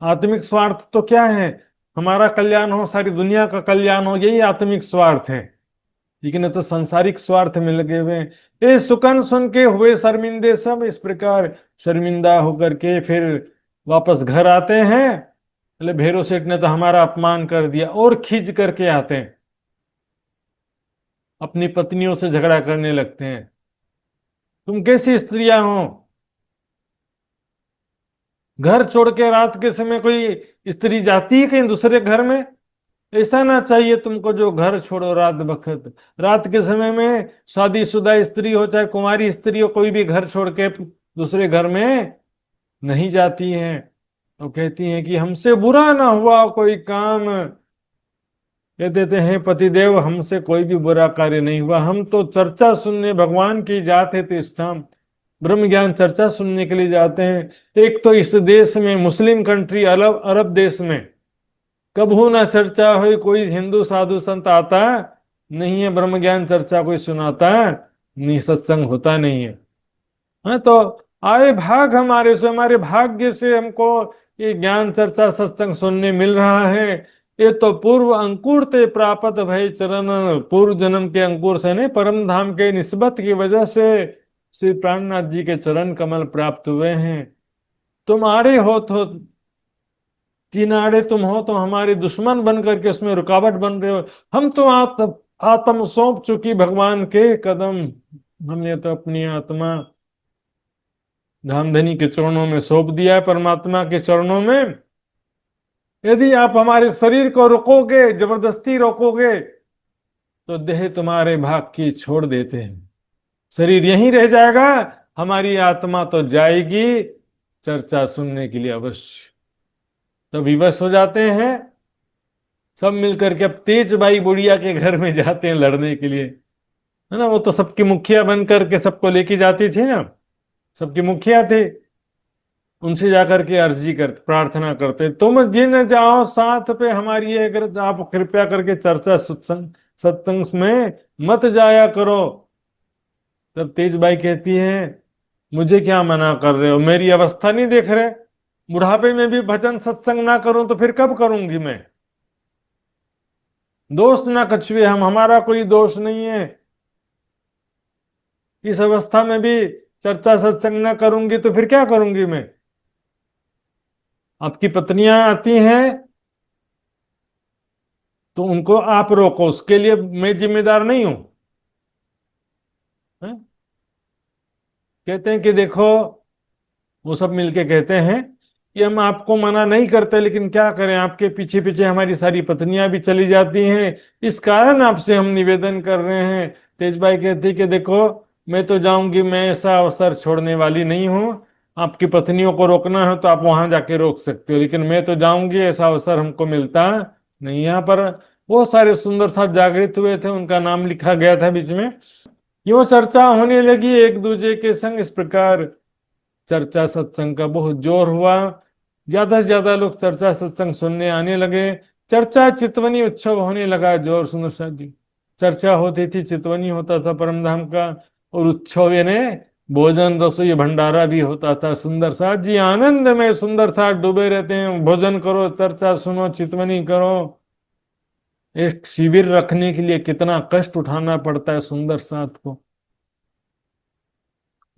आत्मिक स्वार्थ तो क्या है, हमारा कल्याण हो, सारी दुनिया का कल्याण हो, यही आत्मिक स्वार्थ है। लेकिन ये तो सांसारिक स्वार्थ में लगे हुए हैं। ये सुकन सुन के हुए शर्मिंदे सब इस प्रकार शर्मिंदा होकर के फिर वापस घर आते हैं। बोले भैरव सेठ ने तो हमारा अपमान कर दिया, और खींच करके आते हैं, अपनी पत्नियों से झगड़ा करने लगते हैं। तुम कैसी स्त्रियां हो, घर छोड़ के रात के समय कोई स्त्री जाती है कहीं दूसरे घर में? ऐसा ना चाहिए तुमको, जो घर छोड़ो रात बखत। रात के समय में शादीशुदा स्त्री हो चाहे कुंवारी स्त्री हो, कोई भी घर छोड़ के दूसरे घर में नहीं जाती हैं। तो कहती हैं कि हमसे बुरा ना हुआ कोई काम। कह देते हैं पतिदेव, हमसे कोई भी बुरा कार्य नहीं हुआ, हम तो चर्चा सुनने भगवान की जाते थे इस धाम, ब्रह्म ज्ञान चर्चा सुनने के लिए जाते हैं। एक तो इस देश में मुस्लिम कंट्री, अरब अरब देश में कबहू ना चर्चा हुई, कोई हिंदू साधु संत आता नहीं है, ब्रह्म ज्ञान चर्चा कोई सुनाता नहीं, सत्संग होता नहीं है। हाँ तो आए भाग हमारे से, हमारे भाग्य से हमको ये ज्ञान चर्चा सत्संग सुनने मिल रहा है। ये तो पूर्व अंकुर ते प्राप्त भय चरण, पूर्व जन्म के अंकुर से नहीं, परम धाम के निस्बत की वजह से श्री प्राणनाथ जी के चरण कमल प्राप्त हुए हैं। तुम आड़े हो तो, तीन आड़े तुम हो तो हमारे दुश्मन बन करके उसमें रुकावट बन रहे हो। हम तो आत्म सौंप चुकी भगवान के कदम, हमने तो अपनी आत्मा धामधनी के चरणों में सौंप दिया है, परमात्मा के चरणों में। यदि आप हमारे शरीर को रोकोगे, जबरदस्ती रोकोगे, तो देह तुम्हारे भाग की छोड़ देते हैं, शरीर यहीं रह जाएगा, हमारी आत्मा तो जाएगी चर्चा सुनने के लिए अवश्य। तो विवश हो जाते हैं, सब मिलकर के अब तेज बाई बुढ़िया के घर में जाते हैं लड़ने के लिए, है ना। वो तो सबकी मुखिया बन करके सबको लेके जाती थी ना, सबकी मुखिया थे। उनसे जाकर के अर्जी कर प्रार्थना करते, तुम जिन जाओ साथ पे हमारी, अगर आप कृपया करके चर्चा सत्संग सत्संग में मत जाया करो। तब तेजबाई कहती है, मुझे क्या मना कर रहे हो, मेरी अवस्था नहीं देख रहे? बुढ़ापे में भी भजन सत्संग ना करूं तो फिर कब करूंगी मैं? दोष ना कछुए हम, हमारा कोई दोष नहीं है। इस अवस्था में भी चर्चा सत्संग ना करूंगी तो फिर क्या करूंगी मैं? आपकी पत्नियां आती हैं तो उनको आप रोको, उसके लिए मैं जिम्मेदार नहीं हूं। हैं? कहते हैं कि देखो, वो सब मिलके कहते हैं कि हम आपको मना नहीं करते, लेकिन क्या करें, आपके पीछे पीछे हमारी सारी पत्नियां भी चली जाती हैं, इस कारण आपसे हम निवेदन कर रहे हैं। तेजबाई कहती कि देखो, मैं तो जाऊंगी, मैं ऐसा अवसर छोड़ने वाली नहीं हूं। आपकी पत्नियों को रोकना है तो आप वहां जाके रोक सकते हो, लेकिन मैं तो जाऊंगी, ऐसा अवसर हमको मिलता नहीं। यहाँ पर वो सारे सुंदर साथ जागृत हुए थे, उनका नाम लिखा गया था बीच में। यूं चर्चा होने लगी एक दूसरे के संग, इस प्रकार चर्चा सत्संग का बहुत जोर हुआ। ज्यादा से ज्यादा लोग चर्चा सत्संग सुनने आने लगे। चर्चा चितवनी उत्सव होने लगा जोर सुंदर साथ जी। चर्चा होती थी, चितवनी होता था परम धाम का, और उत्सव यानी भोजन रसोई भंडारा भी होता था। सुंदर साथ जी आनंद में सुंदर साथ डूबे रहते हैं, भोजन करो, चर्चा सुनो, चितवनी करो। एक शिविर रखने के लिए कितना कष्ट उठाना पड़ता है सुंदर साथ को।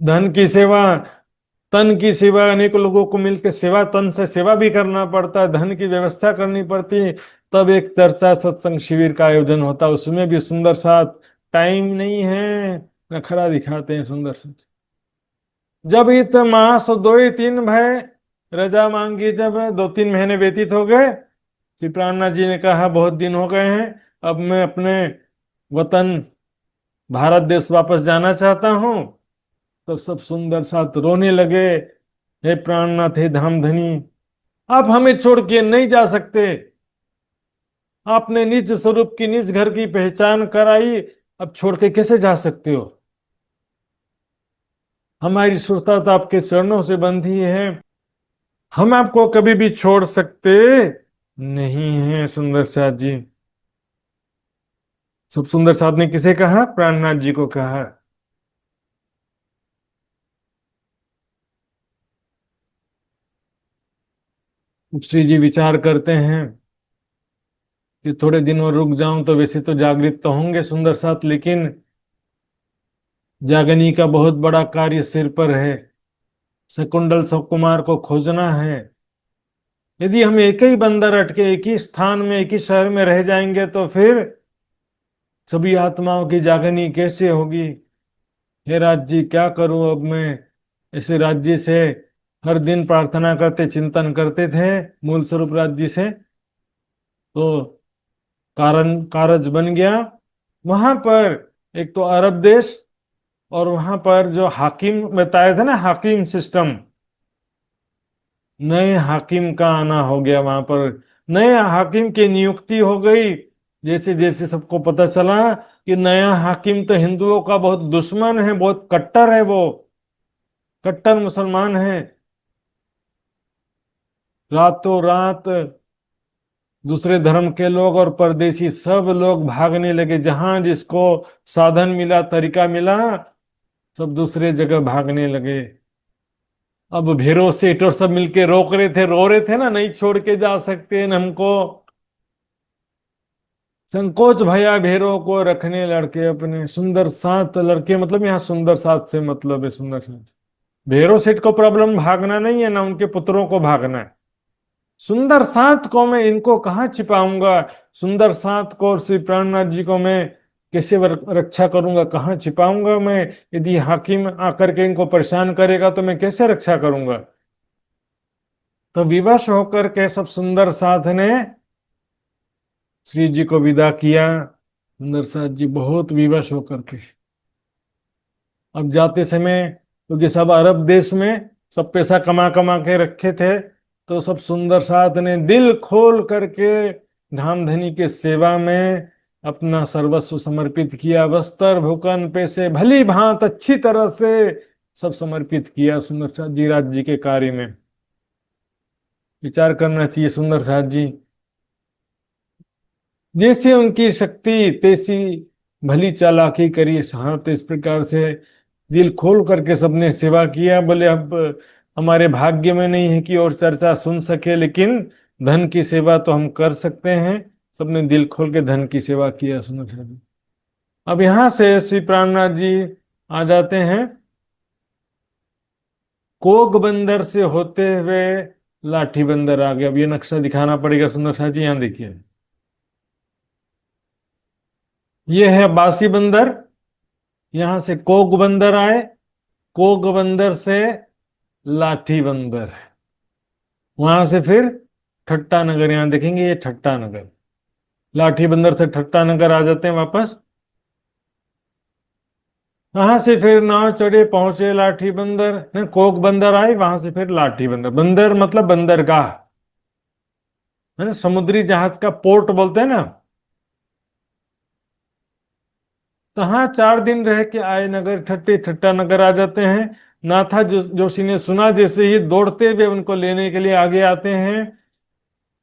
धन की सेवा, तन की सेवा, अनेक लोगों को मिलकर सेवा, तन से सेवा भी करना पड़ता है, धन की व्यवस्था करनी पड़ती है। तब एक चर्चा सत्संग शिविर का आयोजन होता है, उसमें भी सुंदर साथ टाइम नहीं है, नखरा दिखाते हैं सुंदर साथ। जब इत मास दो तीन भय, रजा मांगी जब, 2-3 महीने व्यतीत हो गए, श्री प्राणनाथ जी ने कहा बहुत दिन हो गए हैं, अब मैं अपने वतन भारत देश वापस जाना चाहता हूँ। तो सब सुंदर साथ रोने लगे, हे प्राणनाथ, हे धामधनी, आप हमें छोड़ के नहीं जा सकते। आपने निज स्वरूप की, निज घर की पहचान कराई, अब छोड़ के कैसे जा सकते हो? हमारी सुरता तो आपके चरणों से बंधी है, हम आपको कभी भी छोड़ सकते नहीं हैं। सुंदर साथ जी, सब सुंदर साथ ने किसे कहा? प्राणनाथ जी को कहा। श्री जी विचार करते हैं, कि थोड़े दिन और रुक जाऊं, तो वैसे तो जागृत तो होंगे सुंदर साथ, लेकिन जागनी का बहुत बड़ा कार्य सिर पर है। शकुंतल सुकुमार को खोजना है। यदि हम एक ही बंदर अटके एक ही स्थान में एक ही शहर में रह जाएंगे, तो फिर सभी आत्माओं की जागनी कैसे होगी। हे राज्य, क्या करूं अब मैं। ऐसे राज्य से हर दिन प्रार्थना करते, चिंतन करते थे मूल स्वरूप राज्य से। तो कारण कारज बन गया। वहां पर एक तो अरब देश, और वहां पर जो हाकिम बताए थे ना, हाकिम सिस्टम, नए हाकिम का आना हो गया वहां पर। नए हाकिम की नियुक्ति हो गई। जैसे जैसे सबको पता चला कि नया हाकिम तो हिंदुओं का बहुत दुश्मन है, बहुत कट्टर है, वो कट्टर मुसलमान है। रातों रात दूसरे धर्म के लोग और परदेशी सब लोग भागने लगे। जहां जिसको साधन मिला, तरीका मिला, सब दूसरे जगह भागने लगे। अब भीरो सेठ और सब मिलके रोक रहे थे, रो रहे थे ना, नहीं छोड़ के जा सकते न हमको। संकोच भया भैरव को रखने लड़के अपने। सुंदर सात लड़के, मतलब यहाँ सुंदर सात से मतलब है सुंदर सात। भैरव सेठ को प्रॉब्लम भागना नहीं है, ना उनके पुत्रों को भागना है। सुंदर सात को मैं इनको कहाँ छिपाऊंगा। सुंदर सात को और श्री प्राणनाथ जी को मैं कैसे रक्षा करूंगा, कहाँ छिपाऊंगा मैं। यदि हाकिम आकर के इनको परेशान करेगा तो मैं कैसे रक्षा करूंगा। तो विवश होकर के सब सुंदर साथ ने श्री जी को विदा किया। सुंदर साथ जी बहुत विवश होकर के अब जाते समय, क्योंकि सब अरब देश में सब पैसा कमा कमा के रखे थे, तो सब सुंदर साथ ने दिल खोल करके धाम धनी के सेवा में अपना सर्वस्व समर्पित किया। वस्त्र भूखन पैसे भली भांत अच्छी तरह से सब समर्पित किया सुंदर साथ जी राज जी के कार्य में। विचार करना चाहिए सुंदर साथ जी, जैसे उनकी शक्ति तैसी भली चालाकी करी। हाँ, तो इस प्रकार से दिल खोल करके सबने सेवा किया। बोले अब हमारे भाग्य में नहीं है कि और चर्चा सुन सके, लेकिन धन की सेवा तो हम कर सकते हैं। सबने दिल खोल के धन की सेवा किया सुनो। अब यहाँ से श्री प्राणनाथ जी आ जाते हैं कोक बंदर से होते हुए लाठी बंदर आ गया। अब ये नक्शा दिखाना पड़ेगा सुंदर शाह जी, यहाँ देखिए। ये है बासी बंदर, यहां से कोक बंदर आए, कोक बंदर से लाठी बंदर, वहां से फिर ठट्टा नगर, यहां देखेंगे ये ठट्टा नगर। लाठी बंदर से ठट्टा नगर आ जाते हैं वापस। वहां से फिर नाव चढ़े, पहुंचे लाठी बंदर, नहीं, कोक बंदर आए, वहां से फिर लाठी बंदर। बंदर मतलब बंदरगाह है ना, समुद्री जहाज का पोर्ट बोलते हैं ना। तो हाँ, 4 दिन रह के आए नगर ठट्टे, ठट्टा नगर आ जाते हैं। नाथा जोशी ने सुना, जैसे ही दौड़ते हुए उनको लेने के लिए आगे आते हैं।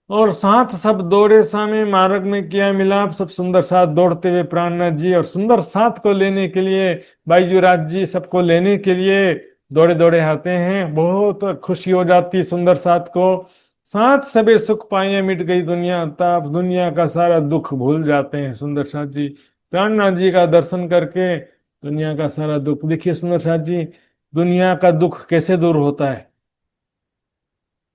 और साथ सब दौड़े सामे, मार्ग में किया मिलाप। सब सुंदर साथ दौड़ते हुए प्राणनाथ जी और सुंदर साथ को लेने के लिए, बाईजूराज जी सबको लेने के लिए दौड़े दौड़े आते हैं। बहुत खुशी हो जाती सुंदर साथ को। साथ सबे सुख पाए, मिट गई दुनिया ताप, दुनिया का सारा दुख भूल जाते हैं सुंदर साथ जी। प्राणनाथ जी का दर्शन करके दुनिया का सारा दुख, देखिए सुंदर साथ जी, दुनिया का दुख कैसे दूर होता है।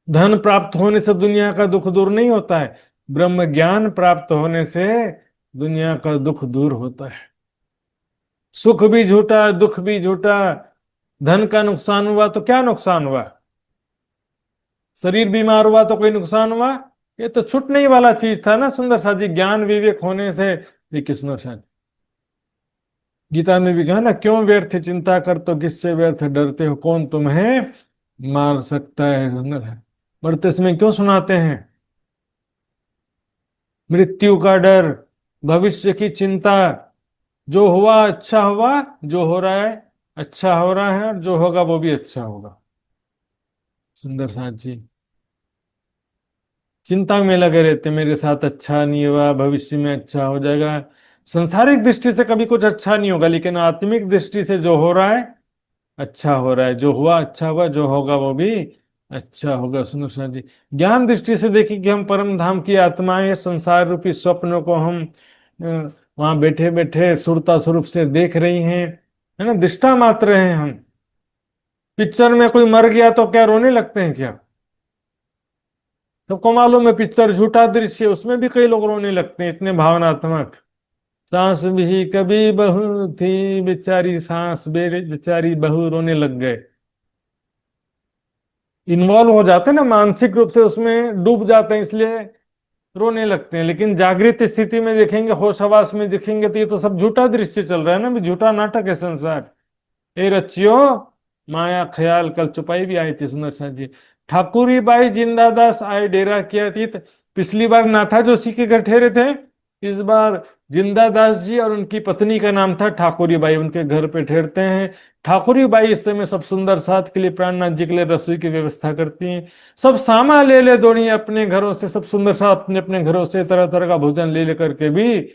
धन प्राप्त होने से दुनिया का दुख दूर नहीं होता है, ब्रह्म ज्ञान प्राप्त होने से दुनिया का दुख दूर होता है। सुख भी झूठा, दुख भी झूठा। धन का नुकसान हुआ तो क्या नुकसान हुआ, शरीर बीमार हुआ तो कोई नुकसान हुआ। ये तो छूटने ही वाला चीज था ना सुंदर सा जी, ज्ञान विवेक होने से। देखिए सुंदर सा जी, गीता में भी कहा ना, क्यों व्यर्थ चिंता कर, तो किससे व्यर्थ डरते हो, कौन तुम्हें मार सकता है। सुंदर है, मरते समय क्यों सुनाते हैं, मृत्यु का डर, भविष्य की चिंता। जो हुआ अच्छा हुआ, जो हो रहा है अच्छा हो रहा है, और जो होगा वो भी अच्छा होगा। सुंदर साथ जी चिंता में लगे रहते, मेरे साथ अच्छा नहीं हुआ, भविष्य में अच्छा हो जाएगा। संसारिक दृष्टि से कभी कुछ अच्छा नहीं होगा, लेकिन आत्मिक दृष्टि से जो हो रहा है अच्छा हो रहा है, जो हुआ अच्छा हुआ, जो होगा वो भी अच्छा होगा सुंदर साथ जी। ज्ञान दृष्टि से देखिए कि हम परम धाम की आत्माएं, संसार रूपी स्वप्नों को हम वहां बैठे बैठे सुरता स्वरूप से देख रही हैं, है ना, दृष्टा मात्र हैं हम। पिक्चर में कोई मर गया तो क्या रोने लगते हैं क्या? सबको मालूम है पिक्चर झूठा दृश्य, उसमें भी कई लोग रोने लगते हैं, इतने भावनात्मक। सांस भी कभी बहू थी बेचारी, सांस बेचारी बहू, रोने लग गए। इन्वॉल्व हो जाते हैं ना, मानसिक रूप से उसमें डूब जाते हैं, इसलिए रोने लगते हैं। लेकिन जागृत स्थिति में देखेंगे, होश हवास में देखेंगे, तो ये तो सब झूठा दृश्य चल रहा है ना, भी झूठा नाटक है संसार। ए रचियो माया ख्याल, कल चुपाई भी आई थी सुंदर साथ जी। ठाकुरी बाई जिंदादास आए डेरा किया थी। पिछली बार नाथा जोशी के घर ठहरे थे, इस बार जिंदादास जी और उनकी पत्नी का नाम था ठाकुरी बाई, उनके घर पे ठहरते हैं। ठाकुरी बाई इस समय सब सुंदर साथ के लिए, प्राणनाथ जी के लिए रसोई की व्यवस्था करती हैं। सब सामा ले ले दोनी अपने घरों से, सब सुंदर साथ अपने अपने घरों से तरह तरह का भोजन ले लेकर के भी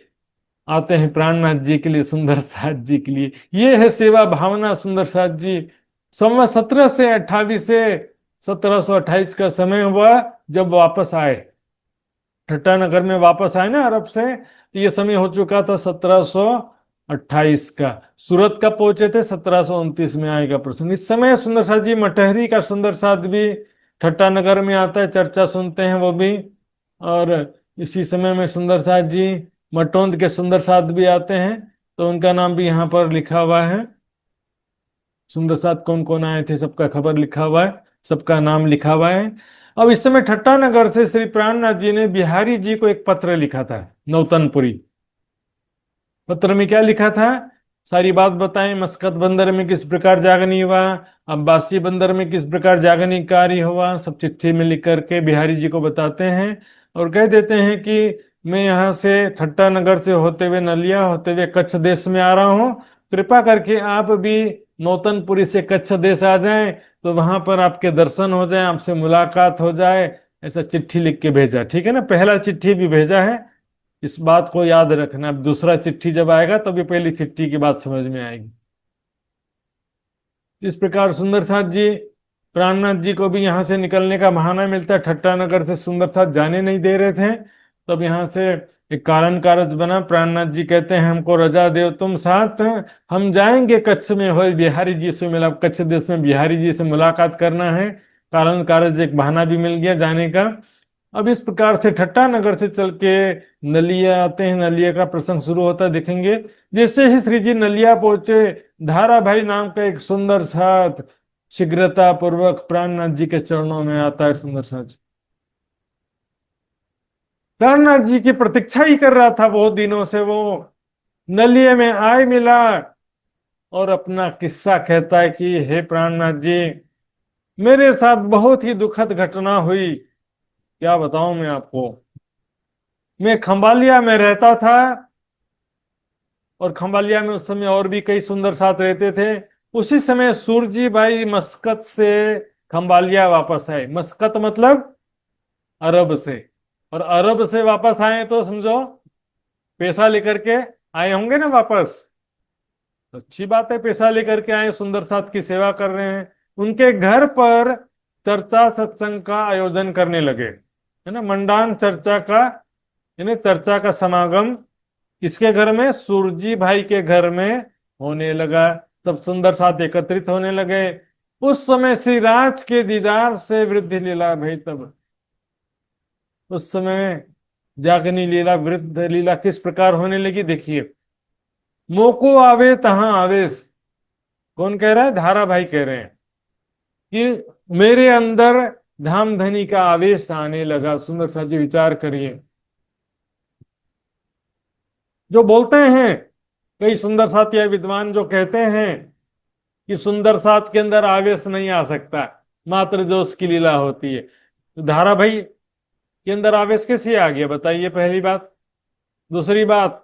आते हैं प्राणनाथ जी के लिए, सुंदर साथ जी के लिए। ये है सेवा भावना सुंदर साथ जी। संवत 1728 से 1728 का समय हुआ जब वापस आए, ठट्टानगर में वापस आए ना अरब से, तो ये समय हो चुका था 1728 का। सूरत का पहुंचे थे 1729 में आएगा प्रसंग। इस समय सुंदर साथ जी मटहरी का सुंदर साथ भी ठट्टानगर में आता है, चर्चा सुनते हैं वो भी। और इसी समय में सुंदर साथ जी मटोंद के सुंदर साथ भी आते हैं, तो उनका नाम भी यहाँ पर लिखा हुआ है। सुंदर साथ कौन कौन आए थे सबका खबर लिखा हुआ है, सबका नाम लिखा हुआ है। अब इस समय ठट्टानगर से श्री प्राणनाथ जी ने बिहारी जी को एक पत्र लिखा था, नौतनपुरी। पत्र में क्या लिखा था, सारी बात बताएं। मस्कत बंदर में किस प्रकार जागनी हुआ, अब्बासी बंदर में किस प्रकार जागनी कार्य हुआ, सब चिट्ठी में लिख करके बिहारी जी को बताते हैं। और कह देते हैं कि मैं यहाँ से ठट्टानगर से होते हुए नलिया होते हुए कच्छ देश में आ रहा हूँ, कृपा करके आप भी नौतनपुरी से कच्छ देश आ जाएं, तो वहां पर आपके दर्शन हो जाए, आपसे मुलाकात हो जाए। ऐसा चिट्ठी लिख के भेजा, ठीक है ना, पहला चिट्ठी भी भेजा है। इस बात को याद रखना, अब दूसरा चिट्ठी जब आएगा तभी पहली चिट्ठी की बात समझ में आएगी। इस प्रकार सुंदर साथ जी, प्राणनाथ जी को भी यहाँ से निकलने का बहाना मिलता है, ठट्टानगर से सुंदर साथ जाने नहीं दे रहे थे, तब यहाँ से एक कारण कारज बना। प्राणनाथ जी कहते हैं हमको रजा दो तुम साथ, हम जाएंगे कच्छ में, हो बिहारी जी से मिला, कच्छ देश में बिहारी जी से मुलाकात करना है। कारण कारज एक बहाना भी मिल गया जाने का। अब इस प्रकार से ठट्टानगर से चल के नलिया आते हैं, नलिया का प्रसंग शुरू होता है, देखेंगे। जैसे ही श्री जी नलिया पहुंचे, धारा भाई नाम का एक सुंदर साथ शीघ्रता पूर्वक प्राणनाथ जी के चरणों में आता है। सुंदर साथ प्राणनाथ जी की प्रतीक्षा ही कर रहा था बहुत दिनों से वो, नलिया में आए मिला और अपना किस्सा कहता है कि हे प्राणनाथ जी, मेरे साथ बहुत ही दुखद घटना हुई। क्या बताऊं मैं आपको, मैं खंबालिया में रहता था, और खंबालिया में उस समय और भी कई सुंदर साथ रहते थे। उसी समय सूरजी भाई मस्कत से खंबालिया वापस आए। मस्कत मतलब अरब से, और अरब से वापस आए तो समझो पैसा लेकर के आए होंगे ना वापस। तो अच्छी बात है, पैसा लेकर के आए, सुंदर साथ की सेवा कर रहे हैं। उनके घर पर चर्चा सत्संग का आयोजन करने लगे, है ना, मंडान चर्चा का, यानी चर्चा का समागम किसके घर में, सुरजी भाई के घर में होने लगा। सब सुंदर साथ एकत्रित होने लगे। उस समय श्री राज के दीदार से वृद्धि लीला भाई, तब उस समय जागनी लीला, वृद्ध लीला किस प्रकार होने लगी देखिए। मोको आवे तहां आवेश, कौन कह रहा है, धारा भाई कह रहे हैं कि मेरे अंदर धाम धनी का आवेश आने लगा। सुंदर साथ जी विचार करिए, जो बोलते हैं कई सुंदर साथ या विद्वान जो कहते हैं कि सुंदर साथ के अंदर आवेश नहीं आ सकता, मात्र जो उसकी लीला होती है। तो धारा भाई के अंदर आवेश कैसे आ गया बताइए, पहली बात। दूसरी बात,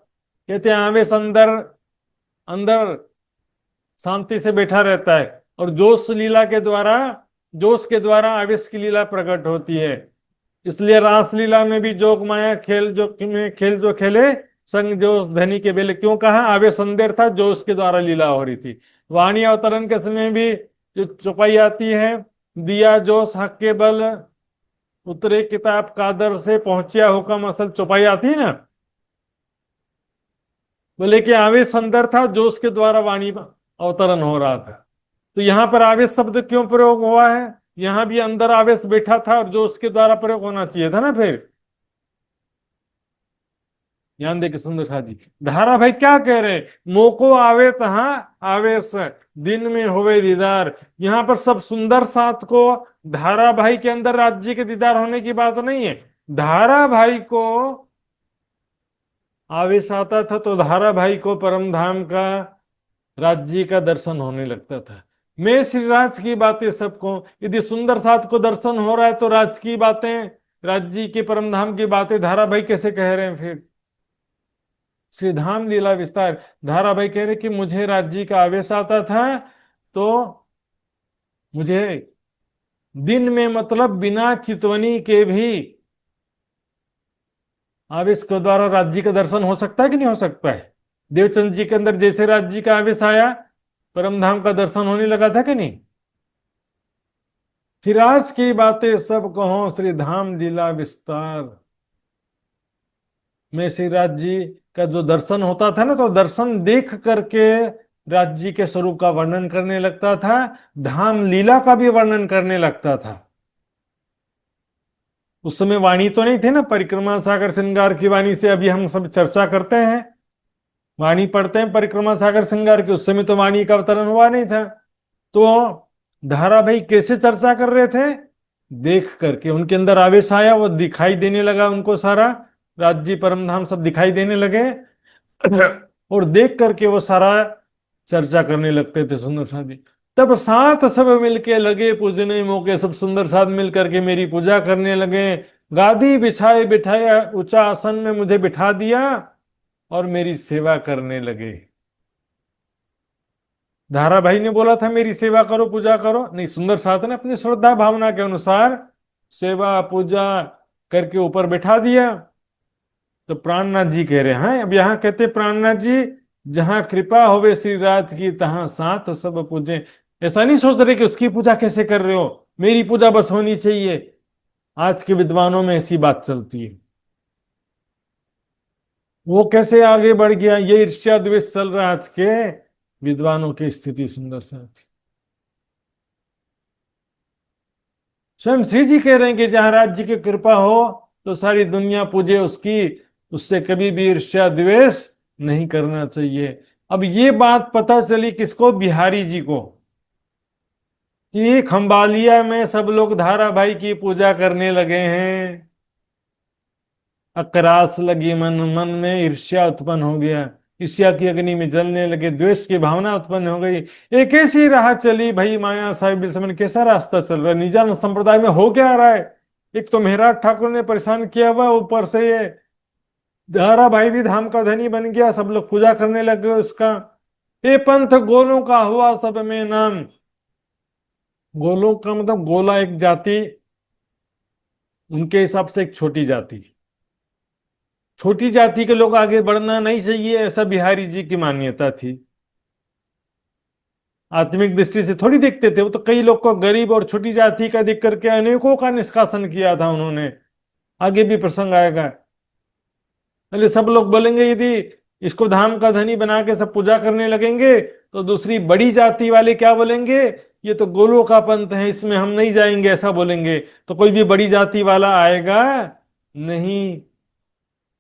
कहते हैं आवेश अंदर अंदर शांति से बैठा रहता है, और जोश लीला के द्वारा, जोश के द्वारा आवेश की लीला प्रकट होती है। इसलिए रास लीला में भी जोग माया खेल जो में खेल जो खेले, संग जो धनी के बेले, क्यों कहा, आवेश अंदर था, जोश के द्वारा लीला हो रही थी। वाणी अवतरण के समय भी जो चौपाई आती है, दिया जो हक के बल, उतरे किताब कादर से, पहुंचिया हुक्म असल चौपाई आती है ना। बोले कि आवेश अंदर था, जो उसके द्वारा वाणी अवतरण हो रहा था। तो यहां पर आवेश शब्द क्यों प्रयोग हुआ है? यहां भी अंदर आवेश बैठा था और जो उसके द्वारा प्रयोग होना चाहिए था ना। फिर ध्यान दे के सुंदर साथ जी, धारा भाई क्या कह रहे? मोको आवे तहां आवेश, दिन में होवे दीदार। यहाँ पर सब सुंदर साथ को, धारा भाई के अंदर राज्य के दीदार होने की बात नहीं है। धारा भाई को आवेश आता था तो धारा भाई को परम धाम का, राज्य का दर्शन होने लगता था। मैं श्री राज की बातें सबको, यदि सुंदर साथ को दर्शन हो रहा है तो राज की बातें, राज्य के परम धाम की बातें धारा भाई कैसे कह रहे हैं फिर? श्री धाम लीला विस्तार, धारा भाई कह रहे कि मुझे राज्य का आवेश आता था, तो मुझे दिन में, मतलब बिना चितवनी के भी आवेश के द्वारा राज्य का दर्शन हो सकता है कि नहीं हो सकता है? देवचंद जी के अंदर जैसे राज्य का आवेश आया, परम धाम का दर्शन होने लगा था कि नहीं? फिर आज की बातें सब कहो श्री धाम लीला विस्तार में श्री राज जी का जो दर्शन होता था ना, तो दर्शन देख करके राज जी के स्वरूप का वर्णन करने लगता था, धाम लीला का भी वर्णन करने लगता था। उस समय वाणी तो नहीं थे ना, परिक्रमा सागर श्रृंगार की वाणी से अभी हम सब चर्चा करते हैं, वाणी पढ़ते हैं परिक्रमा सागर श्रृंगार की, उस समय तो वाणी का अवतरण हुआ नहीं था। तो धारा भाई कैसे चर्चा कर रहे थे? देख करके उनके अंदर आवेश आया, वो दिखाई देने लगा उनको सारा, राज्य परम धाम सब दिखाई देने लगे। और देख करके वो सारा चर्चा करने लगते थे सुंदर साथ जी। तब साथ सब मिलके लगे पूजने मौके, सब सुंदर साथ मिल करके मेरी पूजा करने लगे। गादी बिछाए बिठाया, ऊंचा आसन में मुझे बिठा दिया और मेरी सेवा करने लगे। धारा भाई ने बोला था मेरी सेवा करो पूजा करो, नहीं, सुंदर साथ ने अपनी श्रद्धा भावना के अनुसार सेवा पूजा करके ऊपर बैठा दिया। तो प्राणनाथ जी कह रहे हैं, अब यहाँ कहते प्राणनाथ जी, जहां कृपा होवे श्री रात की तहां साथ सब पूजे। ऐसा नहीं सोच रहे कि उसकी पूजा कैसे कर रहे हो, मेरी पूजा बस होनी चाहिए। आज के विद्वानों में ऐसी बात चलती है। वो कैसे आगे बढ़ गया, ये ईर्ष्या द्वेष चल रहा है आज के विद्वानों की स्थिति सुंदर साथ। स्वयं श्री जी कह रहे हैं कि जहां राज्य की कृपा हो तो सारी दुनिया पूजे उसकी, उससे कभी भी ईर्ष्या द्वेष नहीं करना चाहिए। अब ये बात पता चली किसको? बिहारी जी को, कि खंबालिया में सब लोग धारा भाई की पूजा करने लगे हैं। अकरास लगी मन, मन में ईर्ष्या उत्पन्न हो गया, ईर्ष्या की अग्नि में जलने लगे, द्वेष की भावना उत्पन्न हो गई। एक ऐसी राह चली भाई माया साहिब समन, कैसा रास्ता चल रहा है निजान संप्रदाय में, हो क्या रहा है? एक तो मेहराज ठाकुर ने परेशान किया हुआ, ऊपर से ये दारा भाई भी धाम का धनी बन गया, सब लोग पूजा करने लग गए उसका। ये पंथ गोलों का हुआ सब में नाम। गोलों का मतलब गोला एक जाति, उनके हिसाब से एक छोटी जाति, छोटी जाति के लोग आगे बढ़ना नहीं चाहिए, ऐसा बिहारी जी की मान्यता थी। आत्मिक दृष्टि से थोड़ी देखते थे वो, तो कई लोग को गरीब और छोटी जाति का देख करके अनेकों का निष्कासन किया था उन्होंने। आगे भी प्रसंग आएगा। पहले सब लोग बोलेंगे यदि इसको धाम का धनी बना के सब पूजा करने लगेंगे, तो दूसरी बड़ी जाति वाले क्या बोलेंगे? ये तो गोलों का पंथ है, इसमें हम नहीं जाएंगे, ऐसा बोलेंगे। तो कोई भी बड़ी जाति वाला आएगा नहीं।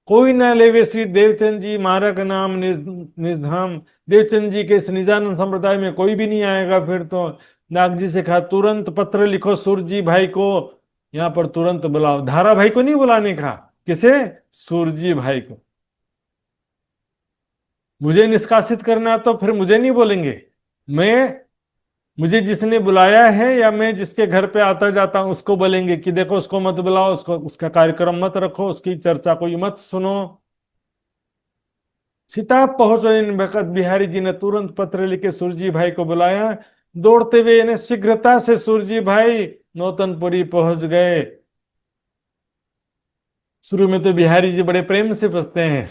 कोई न लेवे श्री देवचंद जी मारक नाम निज धाम। देवचंद जी के इस निजानंद संप्रदाय में कोई भी नहीं आएगा फिर तो। नाग जी से कहा तुरंत पत्र लिखो सूरजी भाई को, यहाँ पर तुरंत बुलाओ। धारा भाई को नहीं बुलाने का, किसे? सूरजी भाई को। मुझे निष्कासित करना तो फिर मुझे नहीं बोलेंगे, मैं, मुझे जिसने बुलाया है या मैं जिसके घर पे आता जाता हूं उसको बोलेंगे कि देखो उसको मत बुलाओ, उसको, उसका कार्यक्रम मत रखो, उसकी चर्चा कोई मत सुनो। सीताब पहुंचो इन भगत बिहारी जी ने तुरंत पत्र लिखे सूरजी भाई को बुलाया। दौड़ते हुए इन्हें शीघ्रता से सूरजी भाई नौतनपुरी पहुंच गए। शुरू में तो बिहारी जी बड़े प्रेम से पूछते हैं,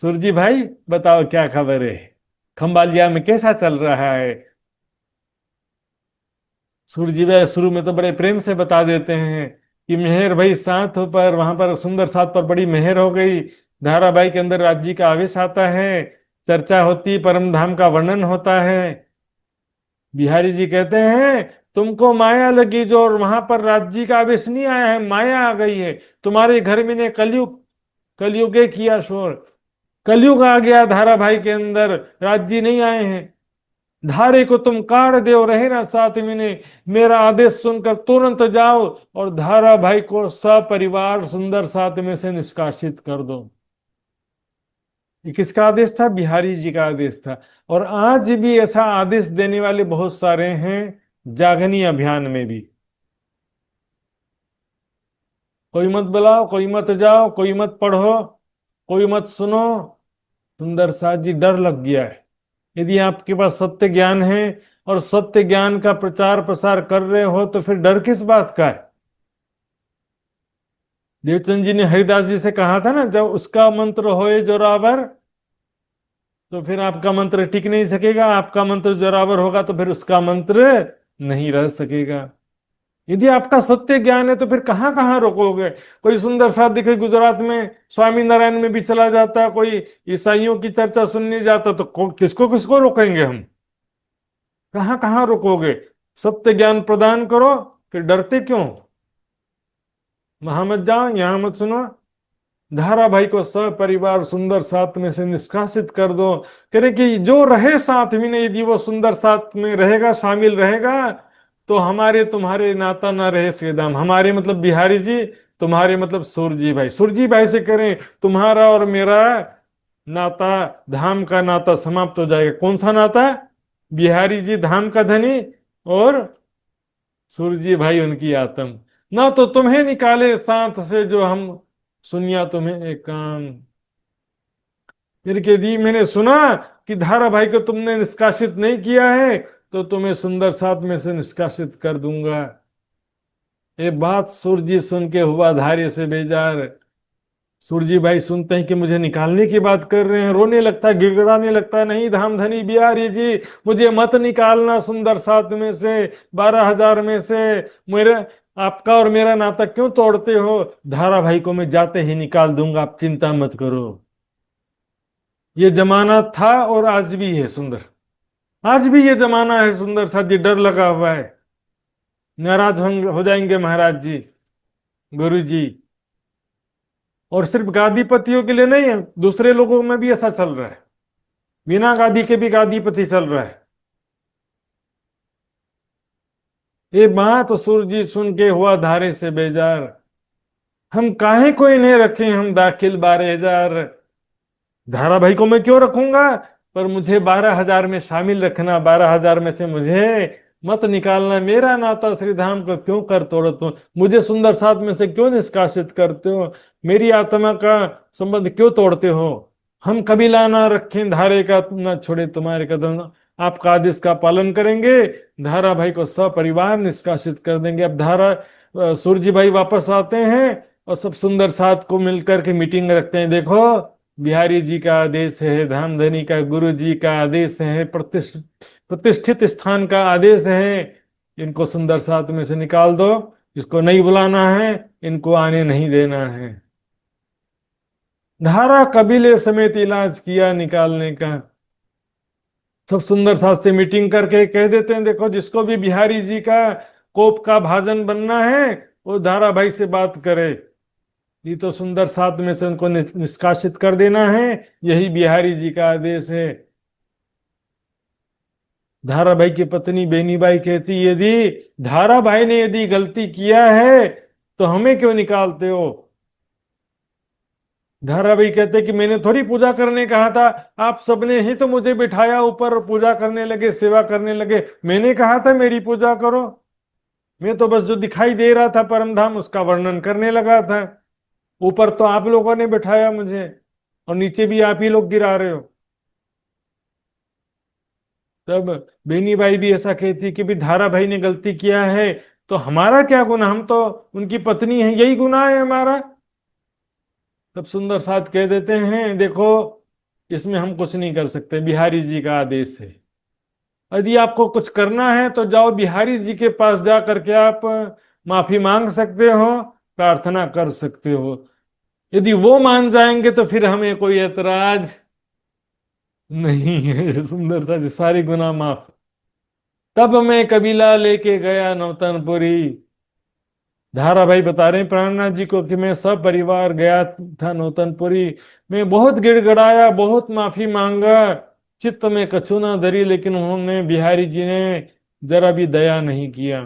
सूरजी भाई बताओ क्या खबर है, खंबालिया में कैसा चल रहा है? सूरजी भाई शुरू में तो बड़े प्रेम से बता देते हैं कि मेहर भाई साथ हो, पर वहां पर सुंदर साथ पर बड़ी मेहर हो गई। धारावाहिक के अंदर राज्य का आवेश आता है, चर्चा होती, परम धाम का वर्णन होता है। बिहारी जी कहते हैं तुमको माया लगी जो, और वहां पर राज्य का आवेश नहीं आया है, माया आ गई है। तुम्हारे घर में ने कलयुग, कलयुगे किया शोर। कलयुग आ गया धारावाहिक के अंदर, राज्य नहीं आए हैं। धारे को तुम काट दो, रहे ना साथ में ने, मेरा आदेश सुनकर तुरंत जाओ और धारा भाई को सपरिवार सुंदर साथ में से निष्कासित कर दो। ये किसका आदेश था? बिहारी जी का आदेश था। और आज भी ऐसा आदेश देने वाले बहुत सारे हैं, जागनी अभियान में भी। कोई मत बुलाओ, कोई मत जाओ, कोई मत पढ़ो, कोई मत सुनो। सुंदर साथ जी डर लग गया है। यदि आपके पास सत्य ज्ञान है और सत्य ज्ञान का प्रचार प्रसार कर रहे हो तो फिर डर किस बात का है? देवचंद जी ने हरिदास जी से कहा था ना, जब उसका मंत्र होए जोरावर, तो फिर आपका मंत्र टिक नहीं सकेगा। आपका मंत्र जोरावर होगा तो फिर उसका मंत्र नहीं रह सकेगा। यदि आपका सत्य ज्ञान है तो फिर कहाँ कहाँ रोकोगे? कोई सुंदर साथ दिखे गुजरात में, स्वामी नारायण में भी चला जाता, कोई ईसाइयों की चर्चा सुनने जाता, तो किसको किसको रोकेंगे हम? कहाँ कहाँ रोकोगे? सत्य ज्ञान प्रदान करो, फिर डरते क्यों? वहां मत जाओ, यहाँ मत सुनो। धारा भाई को सपरिवार सुंदर साथ में से निष्कासित कर दो। कह रहे कि जो रहे साथ में ने, यदि वो सुंदर साथ में रहेगा, शामिल रहेगा, तो हमारे तुम्हारे नाता ना रहे श्रीदाम। हमारे मतलब बिहारी जी, तुम्हारे मतलब सुरजी भाई। सुरजी भाई से करें तुम्हारा और मेरा नाता, धाम का नाता समाप्त हो जाएगा। कौन सा नाता? बिहारी जी धाम का धनी और सूरजी भाई उनकी आत्म। ना तो तुम्हें निकाले साथ से जो हम, सुनिया तुम्हें एक काम। फिर के दी मैंने सुना कि धारा भाई को तुमने निष्कासित नहीं किया है, तो तुम्हें सुंदर साथ में से निष्कासित कर दूंगा। ये बात सूरजी सुन के हुआ धार्य से बेजार। सूरजी भाई सुनते हैं कि मुझे निकालने की बात कर रहे हैं, रोने लगता है, गिड़गिड़ाने लगता है, नहीं धामधनी बिहारी जी, मुझे मत निकालना सुंदर साथ में से, 12,000 में से। मेरे, आपका और मेरा नाता क्यों तोड़ते हो? धारा भाई को मैं जाते ही निकाल दूंगा, आप चिंता मत करो। ये जमाना था और आज भी है सुंदर। आज भी ये जमाना है सुंदर सा जी, डर लगा हुआ है। नाराज हो जाएंगे महाराज जी, गुरु जी। और सिर्फ गादीपतियों के लिए नहीं है, दूसरे लोगों में भी ऐसा चल रहा है। बिना गादी के भी गादीपति चल रहा है। ये बात सूरजी सुन के हुआ धारे से बेजार। हम काहे को इन्हें रखें, हम दाखिल 12,000। धाराभाई को मैं क्यों रखूंगा, पर मुझे 12,000 में शामिल रखना। 12,000 में से मुझे मत निकालना। मेरा नाता श्रीधाम को क्यों कर तोड़ते हो? मुझे सुंदर साथ में से क्यों निष्कासित करते हो? मेरी आत्मा का संबंध क्यों तोड़ते हो? हम कबीला ना रखें धारे का, ना छोड़े तुम्हारे कदम। आपका आदेश का पालन करेंगे, धारा भाई को सपरिवार निष्कासित कर देंगे। अब धारा सूरजी भाई वापस आते हैं और सब सुंदर साथ को मिलकर के मीटिंग रखते हैं। देखो, बिहारी जी का आदेश है, धामधनी का गुरु जी का आदेश है, प्रतिष्ठित स्थान का आदेश है, इनको सुंदर साथ में से निकाल दो। इसको नहीं बुलाना है, इनको आने नहीं देना है। धारा कबीले समेत इलाज किया निकालने का। सब सुंदर साथ से मीटिंग करके कह देते हैं, देखो जिसको भी बिहारी जी का कोप का भाजन बनना है, वो धारा भाई से बात करे। ये तो सुंदर साथ में से उनको निष्कासित कर देना है, यही बिहारी जी का आदेश है। धारा भाई की पत्नी बेनी बाई कहती, यदि धारा भाई ने यदि गलती किया है तो हमें क्यों निकालते हो? धारा भाई कहते कि मैंने थोड़ी पूजा करने कहा था, आप सबने ही तो मुझे बिठाया ऊपर, पूजा करने लगे, सेवा करने लगे। मैंने कहा था मेरी पूजा करो? मैं तो बस जो दिखाई दे रहा था परम धाम, उसका वर्णन करने लगा था। ऊपर तो आप लोगों ने बिठाया मुझे, और नीचे भी आप ही लोग गिरा रहे हो। तब बेनी बाई भी ऐसा कहती कि भी धारा भाई ने गलती किया है तो हमारा क्या गुनाह, हम तो उनकी पत्नी है, यही गुनाह है हमारा। तब सुंदर साथ कह देते हैं, देखो इसमें हम कुछ नहीं कर सकते, बिहारी जी का आदेश है। यदि आपको कुछ करना है तो जाओ बिहारी जी के पास जा करके आप माफी मांग सकते हो, प्रार्थना कर सकते हो। यदि वो मान जाएंगे तो फिर हमें कोई एतराज नहीं है। सुंदर सा जी, सारी गुनाह माफ। तब मैं कबीला लेके गया नौतनपुरी। धारा भाई बता रहे हैं प्राणनाथ जी को कि मैं सब परिवार गया था नौतनपुरी। मैं बहुत गिड़गिड़ाया, बहुत माफी मांगा, चित्त में कछु ना धरी, लेकिन उन्होंने, बिहारी जी ने जरा भी दया नहीं किया।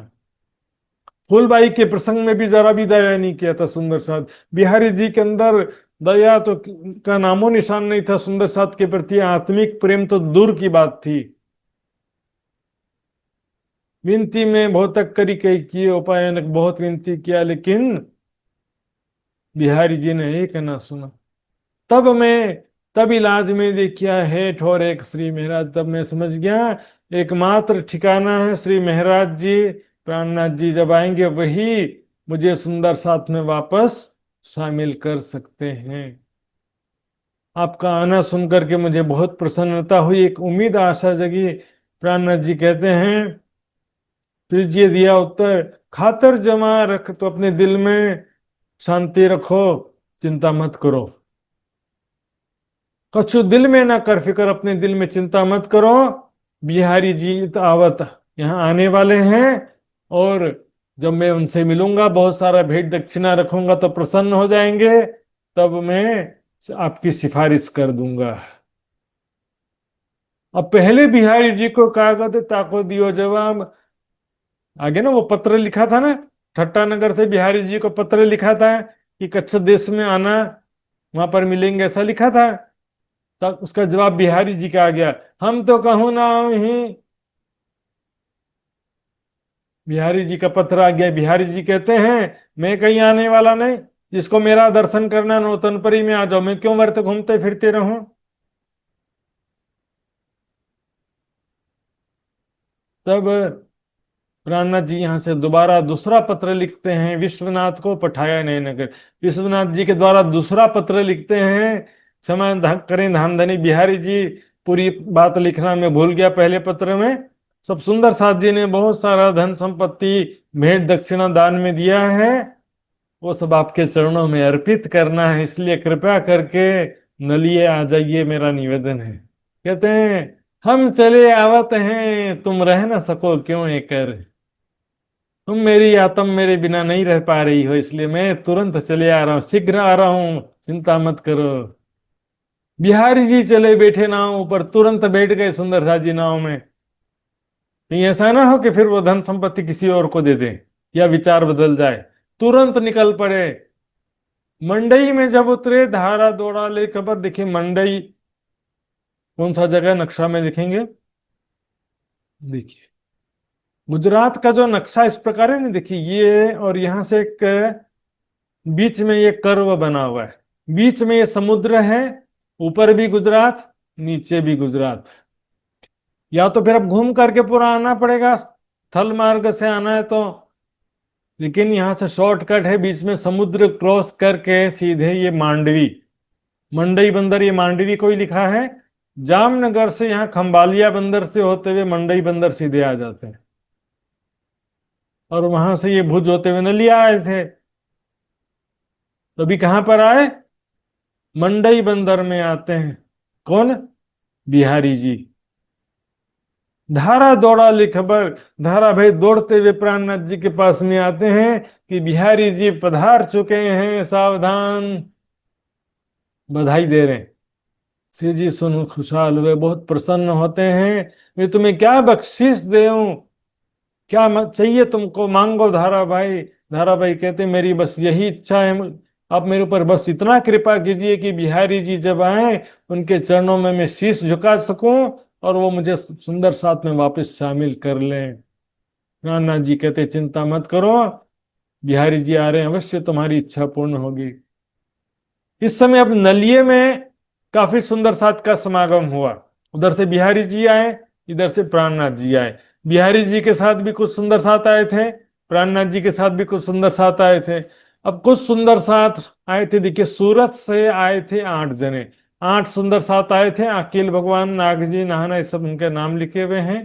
फूलबाई के प्रसंग में भी जरा भी दया नहीं किया था सुंदर साथ। बिहारी जी के अंदर दया तो का नामो निशान नहीं था। सुंदर साथ के प्रति आत्मिक प्रेम तो दूर की बात थी। विनती में बहुत तक करी, कई किए उपाय, बहुत विनती किया, लेकिन बिहारी जी ने एक ना सुना। तब मैं, तब इलाज में देखिया है ठोर एक श्री महाराज। तब मैं समझ गया एकमात्र ठिकाना है श्री महाराज जी। प्राणनाथ जी जब आएंगे वही मुझे सुंदर साथ में वापस शामिल कर सकते हैं। आपका आना सुन करके मुझे बहुत प्रसन्नता हुई, एक उम्मीद आशा जगी। प्राणनाथ जी कहते हैं, तुझे दिया उत्तर, खातर जमा रख तो अपने दिल में शांति रखो, चिंता मत करो। कछु दिल में ना कर फिक्र, अपने दिल में चिंता मत करो। बिहारी जी तो आवत यहाँ आने वाले हैं, और जब मैं उनसे मिलूंगा, बहुत सारा भेंट दक्षिणा रखूंगा तो प्रसन्न हो जाएंगे। तब मैं आपकी सिफारिश कर दूंगा। अब पहले बिहारी जी को कागज ताको दियो जवाब। आगे ना वो पत्र लिखा था ना, ठट्टा नगर से बिहारी जी को पत्र लिखा था कि कच्छ देश में आना, वहां पर मिलेंगे, ऐसा लिखा था। तब उसका जवाब बिहारी जी का आ गया, हम तो कहूँ ना ही। बिहारी जी का पत्र आ गया। बिहारी जी कहते हैं, मैं कहीं आने वाला नहीं, जिसको मेरा दर्शन करना नौतनपरी में आ जाओ, मैं क्यों व्यर्थ घूमते फिरते रहूं। तब प्राणनाथ जी यहाँ से दोबारा दूसरा पत्र लिखते हैं, विश्वनाथ को पठाया नहीं नगर। विश्वनाथ जी के द्वारा दूसरा पत्र लिखते हैं, क्षमा करें धामधनी बिहारी जी, पूरी बात लिखना मैं भूल गया पहले पत्र में। सब सुंदर साथ जी ने बहुत सारा धन संपत्ति भेंट दक्षिणा दान में दिया है, वो सब आपके चरणों में अर्पित करना है, इसलिए कृपया करके नलिए आ जाइए, मेरा निवेदन है। कहते हैं, हम चले आवत हैं, तुम रह न सको क्यों एकर। तुम मेरी आत्म मेरे बिना नहीं रह पा रही हो, इसलिए मैं तुरंत चले आ रहा हूँ, शीघ्र आ रहा हूँ, चिंता मत करो। बिहारी जी चले बैठे नाव ऊपर, तुरंत बैठ गए सुंदर सा जी नाव में। कहीं ऐसा ना हो कि फिर वो धन संपत्ति किसी और को दे दें या विचार बदल जाए। तुरंत निकल पड़े। मंडई में जब उतरे, धारा दौड़ा ले खबर। देखिए मंडई कौन सा जगह नक्शा में दिखेंगे, देखिए गुजरात का जो नक्शा इस प्रकार है ना, देखिए ये, और यहां से एक बीच में ये कर्व बना हुआ है, बीच में ये समुद्र है, ऊपर भी गुजरात, नीचे भी गुजरात। या तो फिर अब घूम करके पूरा आना पड़ेगा, थल मार्ग से आना है तो, लेकिन यहाँ से शॉर्टकट है, बीच में समुद्र क्रॉस करके सीधे ये मांडवी, मंडई बंदर, ये मांडवी को ही लिखा है। जामनगर से यहाँ खंबालिया बंदर से होते हुए मंडई बंदर सीधे आ जाते हैं, और वहां से ये भुज होते हुए नलिया आए थे। तो अभी कहाँ पर आए, मंडई बंदर में आते हैं। कौन, बिहारी जी। धारा दौड़ा ली खबर, धारा भाई दौड़ते हुए प्राणनाथ जी के पास में आते हैं कि बिहारी जी पधार चुके हैं, सावधान। बधाई दे रहे हैं। श्री जी सुन खुशहाल हुए, बहुत प्रसन्न होते हैं। मैं तुम्हें क्या बख्शीश देऊं, क्या चाहिए तुमको, मांगो धारा भाई। धारा भाई कहते, मेरी बस यही इच्छा है, आप मेरे ऊपर बस इतना कृपा कीजिए कि बिहारी जी जब आए, उनके चरणों में मैं शीश झुका सकूं, और वो मुझे सुंदर साथ में वापस शामिल कर लें। नाना जी कहते, चिंता मत करो, बिहारी जी आ रहे हैं, अवश्य तुम्हारी इच्छा पूर्ण होगी। इस समय अब नलिये में काफी सुंदर साथ का समागम हुआ। उधर से बिहारी जी आए, इधर से प्राणनाथ जी आए। बिहारी जी के साथ भी कुछ सुंदर साथ आए थे, प्राणनाथ जी के साथ भी कुछ सुंदर साथ आए थे। अब कुछ सुंदर साथ आए थे, देखिए सूरत से आए थे 8 जने, 8 सुंदर साथ आए थे। अकेल भगवान, नाग जी, नाहना, ये सब उनके नाम लिखे हुए हैं।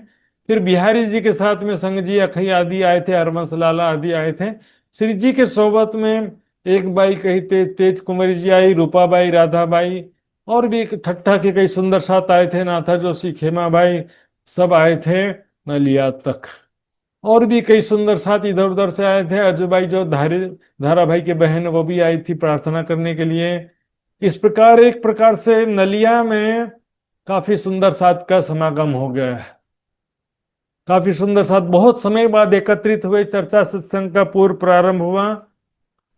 फिर बिहारी जी के साथ में संग जी अखई आदि आए थे, हरमस लाला आदि आए थे। श्री जी के सोबत में एक बाई कही तेज कुंवरी जी आई, रूपाबाई, राधाबाई, और भी एक ठट्ठा के कई सुंदर साथ आए थे, नाथा जोशी, खेमा भाई, सब आए थे नलिया तक। और भी कई सुंदर साथ इधर उधर से आए थे। अजूबाई जो धारा भाई की बहन, वो भी आई थी प्रार्थना करने के लिए। इस प्रकार एक प्रकार से नलिया में काफी सुंदर साथ का समागम हो गया है। काफी सुंदर साथ बहुत समय बाद एकत्रित हुए, चर्चा सत्संग का पूर्व प्रारंभ हुआ।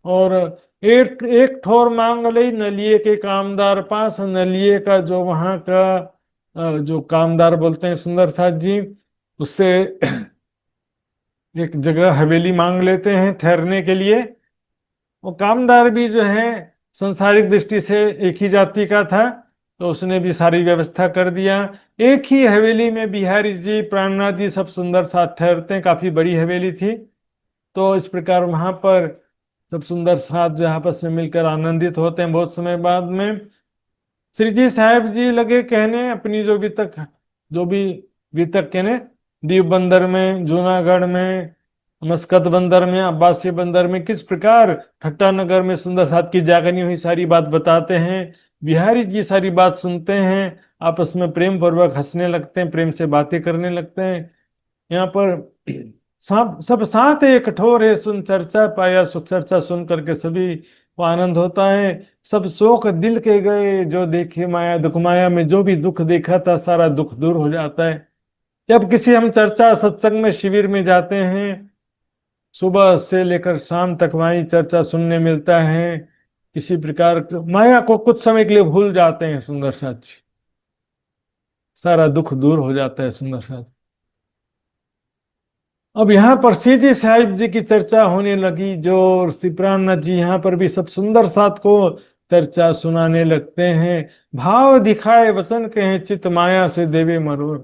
और एक एक ठोर मांग लई नलिये के कामदार पास। नलिये का जो वहां का जो कामदार बोलते हैं सुंदर साथ जी, उससे एक जगह हवेली मांग लेते हैं ठहरने के लिए। वो कामदार भी जो है संसारिक दृष्टि से एक ही जाति का था, तो उसने भी सारी व्यवस्था कर दिया। एक ही हवेली में बिहारी जी, प्राणनाथ जी सब सुंदर साथ ठहरते हैं। काफी बड़ी हवेली थी। तो इस प्रकार वहां पर सब सुंदर साथ जो आपस में मिलकर आनंदित होते हैं बहुत समय बाद में। श्री जी साहब जी लगे कहने अपनी जो भी वितक कहने, दीव बंदर में, जूनागढ़ में, मस्कत बंदर में, अब्बासी बंदर में किस प्रकार ठट्टा नगर में सुंदर साथ की जागनी हुई सारी बात बताते हैं। बिहारी जी सारी बात सुनते हैं, आपस में प्रेम पूर्वक हंसने लगते हैं, प्रेम से बातें करने लगते हैं। यहाँ पर सब साथ है, कठोर है, सुन चर्चा पाया सुख, चर्चा सुन करके सभी को आनंद होता है। सब शोक दिल के गए, जो देखे माया दुख, माया में जो भी दुख देखा था सारा दुख दूर हो जाता है। जब किसी हम चर्चा सत्संग में शिविर में जाते हैं, सुबह से लेकर शाम तक वहीं चर्चा सुनने मिलता है, किसी प्रकार माया को कुछ समय के लिए भूल जाते हैं सुंदर साथ जी, सारा दुख दूर हो जाता है सुंदर साथ। अब यहाँ पर सीधी साहिब जी की चर्चा होने लगी, जो सिपरान जी यहाँ पर भी सब सुंदर साथ को चर्चा सुनाने लगते हैं। भाव दिखाए वचन कहे, चित माया से देवे मरोड़।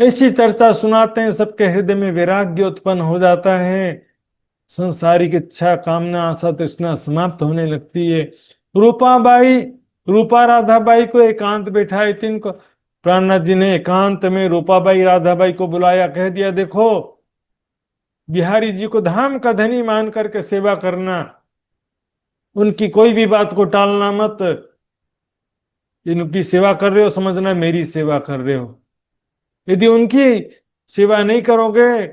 ऐसी चर्चा सुनाते हैं, सबके हृदय में वैराग्य उत्पन्न हो जाता है। संसारिक इच्छा, कामना, आशा, तृष्णा समाप्त होने लगती है। रूपाबाई, रूपा राधाबाई को एकांत बैठाए, तिनको प्राणनाथ जी ने एकांत में रूपाबाई राधाबाई को बुलाया, कह दिया देखो बिहारी जी को धाम का धनी मान करके सेवा करना, उनकी कोई भी बात को टालना मत। इनकी सेवा कर रहे हो समझना मेरी सेवा कर रहे हो। यदि उनकी सेवा नहीं करोगे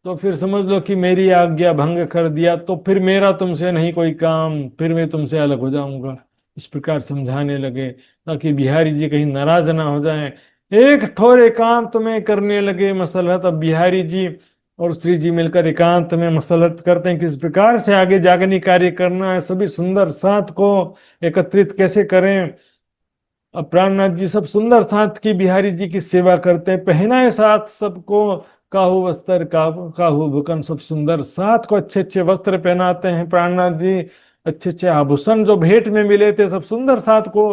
तो फिर समझ लो कि मेरी आज्ञा भंग कर दिया, तो फिर मेरा तुमसे नहीं कोई काम, फिर मैं तुमसे अलग हो जाऊंगा। इस प्रकार समझाने लगे ताकि बिहारी जी कहीं नाराज ना हो जाएं। एक ठोर एकांत में करने लगे मसलहत। अब बिहारी जी और श्री जी मिलकर एकांत में मसलहत करते हैं, किस प्रकार से आगे जागनी कार्य करना है, सभी सुंदर साथ को एकत्रित कैसे करें। अब प्राणनाथ जी सब सुंदर साथ की बिहारी जी की सेवा करते हैं, पहनाए साथ सबको, काहू वस्त्र काहू भुकन, सब सुंदर साथ को अच्छे अच्छे वस्त्र पहनाते हैं प्राणनाथ जी। अच्छे अच्छे आभूषण जो भेंट में मिले थे सब सुंदर साथ को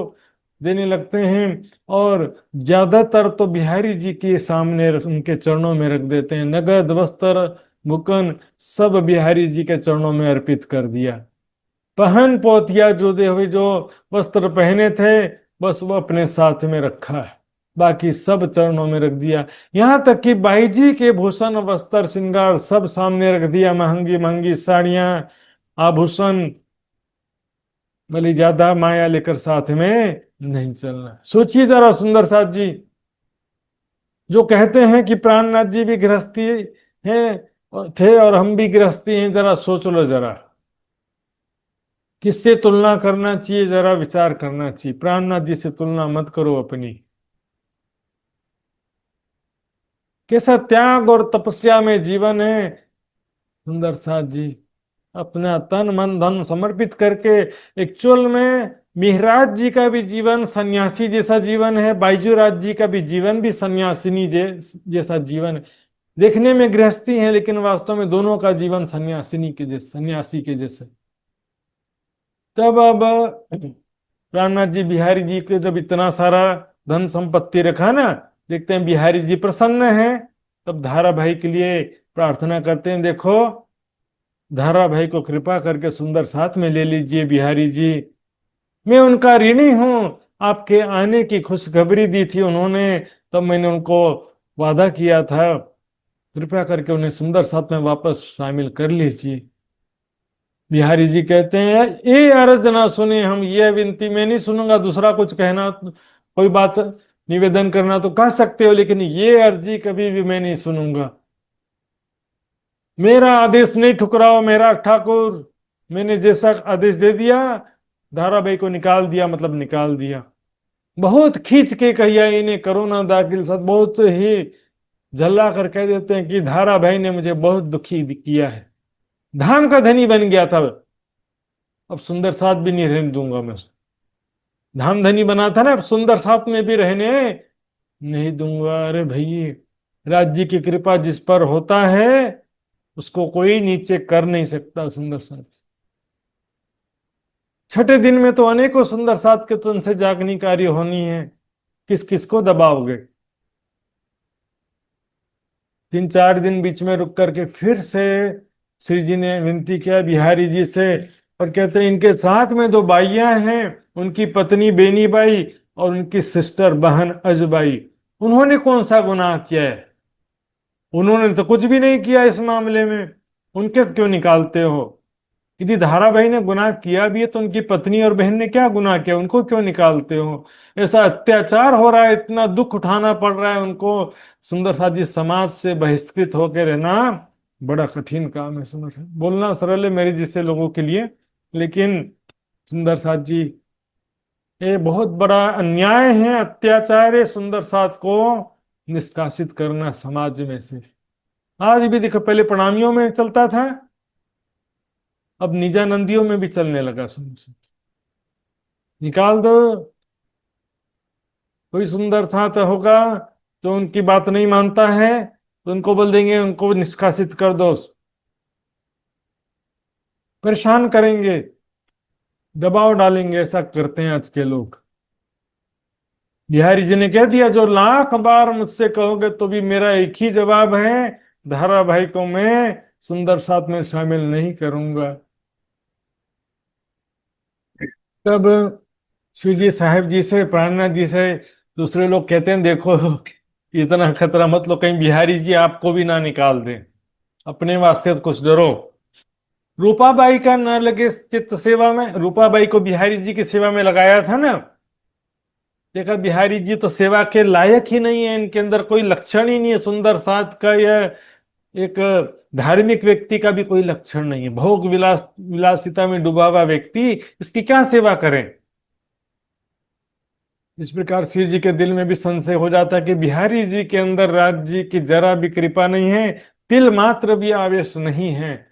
देने लगते हैं। और ज्यादातर तो बिहारी जी के सामने उनके चरणों में रख देते हैं। नगद वस्त्र भुकन सब बिहारी जी के चरणों में अर्पित कर दिया। पहन पोतिया जो दे हुए जो वस्त्र पहने थे बस वो अपने साथ में रखा है, बाकी सब चरणों में रख दिया। यहाँ तक कि बाई जी के भूषण वस्त्र श्रृंगार सब सामने रख दिया, महंगी महंगी साड़ियां, आभूषण। भले ज्यादा माया लेकर साथ में नहीं चलना। सोचिए जरा सुंदर साथ जी जो कहते हैं कि प्राणनाथ जी भी गृहस्थी हैं थे और हम भी गृहस्थी हैं, जरा सोच लो जरा किससे तुलना करना चाहिए, जरा विचार करना चाहिए। प्राणनाथ जी से तुलना मत करो अपनी। कैसा त्याग और तपस्या में जीवन है सुंदर साथ जी, अपना तन मन धन समर्पित करके। एक्चुअल में मिहराज जी का भी जीवन सन्यासी जैसा जीवन है, बाईजूराज जी का भी जीवन भी सन्यासिनी जैसा जीवन है। देखने में गृहस्थी है लेकिन वास्तव में दोनों का जीवन सन्यासिनी के जैसे, सन्यासी के जैसे। तब अब रामनाथ जी बिहारी जी को जब इतना सारा धन संपत्ति रखा ना, देखते हैं बिहारी जी प्रसन्न हैं। तब धारा भाई के लिए प्रार्थना करते हैं, देखो धारा भाई को कृपा करके सुंदर साथ में ले लीजिए बिहारी जी, मैं उनका ऋणी हूं। आपके आने की खुशखबरी दी थी उन्होंने, तब मैंने उनको वादा किया था कृपया करके उन्हें सुंदर साथ में वापस शामिल कर लीजिए। बिहारी जी कहते हैं, ये अर्ज ना सुने हम, ये विनती मैं नहीं सुनूंगा। दूसरा कुछ कहना, कोई बात निवेदन करना तो कह सकते हो, लेकिन ये अर्जी कभी भी मैं नहीं सुनूंगा। मेरा आदेश नहीं ठुकराओ मेरा ठाकुर। मैंने जैसा आदेश दे दिया, धाराबाई को निकाल दिया, मतलब निकाल दिया। बहुत खींच के कहिया इन्हें करो ना दाखिल साथ, बहुत ही झल्ला कर कह देते हैं कि धाराबाई ने मुझे बहुत दुखी किया है। धाम का धनी बन गया था, अब सुंदर साथ भी नहीं रहने दूंगा मैं। धाम धनी बना था ना, अब सुंदर साथ में भी रहने नहीं दूंगा। अरे भाई, राज्य की कृपा जिस पर होता है उसको कोई नीचे कर नहीं सकता। सुंदर साथ छठे दिन में तो अनेकों सुंदर साथ के तन से जागनी कार्य होनी है, किस किस को दबाओगे। 3-4 दिन बीच में रुक करके फिर से श्री जी ने विनती किया बिहारी जी से, और कहते हैं इनके साथ में दो बाइयां हैं, उनकी पत्नी बेनी बाई और उनकी सिस्टर बहन अजबाई। उन्होंने कौन सा गुनाह किया है? उन्होंने तो कुछ भी नहीं किया इस मामले में, उनके क्यों निकालते हो? यदि धाराबाई ने गुनाह किया भी है तो उनकी पत्नी और बहन ने क्या गुनाह किया, उनको क्यों निकालते हो? ऐसा अत्याचार हो रहा है, इतना दुख उठाना पड़ रहा है उनको। सुंदर साथ जी, समाज से बहिष्कृत होकर रहना बड़ा कठिन काम है। सुंदर साथ बोलना सरल है मेरे जैसे लोगों के लिए, लेकिन सुंदर साथ जी, ये बहुत बड़ा अन्याय है, अत्याचार है सुंदर साथ को निष्कासित करना समाज में से। आज भी देखो, पहले प्रणामियों में चलता था, अब निजानंदियों में भी चलने लगा। सुन निकाल दो। कोई सुंदर साथ होगा तो उनकी बात नहीं मानता है तो उनको बोल देंगे, उनको निष्कासित कर दो, परेशान करेंगे, दबाव डालेंगे। ऐसा करते हैं आज के लोग। बिहारी जी ने कह दिया, जो लाख बार मुझसे कहोगे तो भी मेरा एक ही जवाब है, धाराभाई को मैं सुंदर साथ में शामिल नहीं करूंगा। तब शिव जी साहेब जी से, प्राणनाथ जी से दूसरे लोग कहते हैं, देखो इतना खतरा मत लो, कहीं बिहारी जी आपको भी ना निकाल दें, अपने वास्ते तो कुछ डरो। रूपाबाई का न लगे चित्त सेवा में, रूपाबाई को बिहारी जी की सेवा में लगाया था ना, देखा बिहारी जी तो सेवा के लायक ही नहीं है, इनके अंदर कोई लक्षण ही नहीं है सुंदर साथ का, या एक धार्मिक व्यक्ति का भी कोई लक्षण नहीं है। भोग विलासिता में डूबा हुआ व्यक्ति, इसकी क्या सेवा करें? इस प्रकार शिव जी के दिल में भी संशय हो जाता कि बिहारी जी के अंदर राज्य की जरा भी कृपा नहीं है, तिल मात्र भी आवेश नहीं है।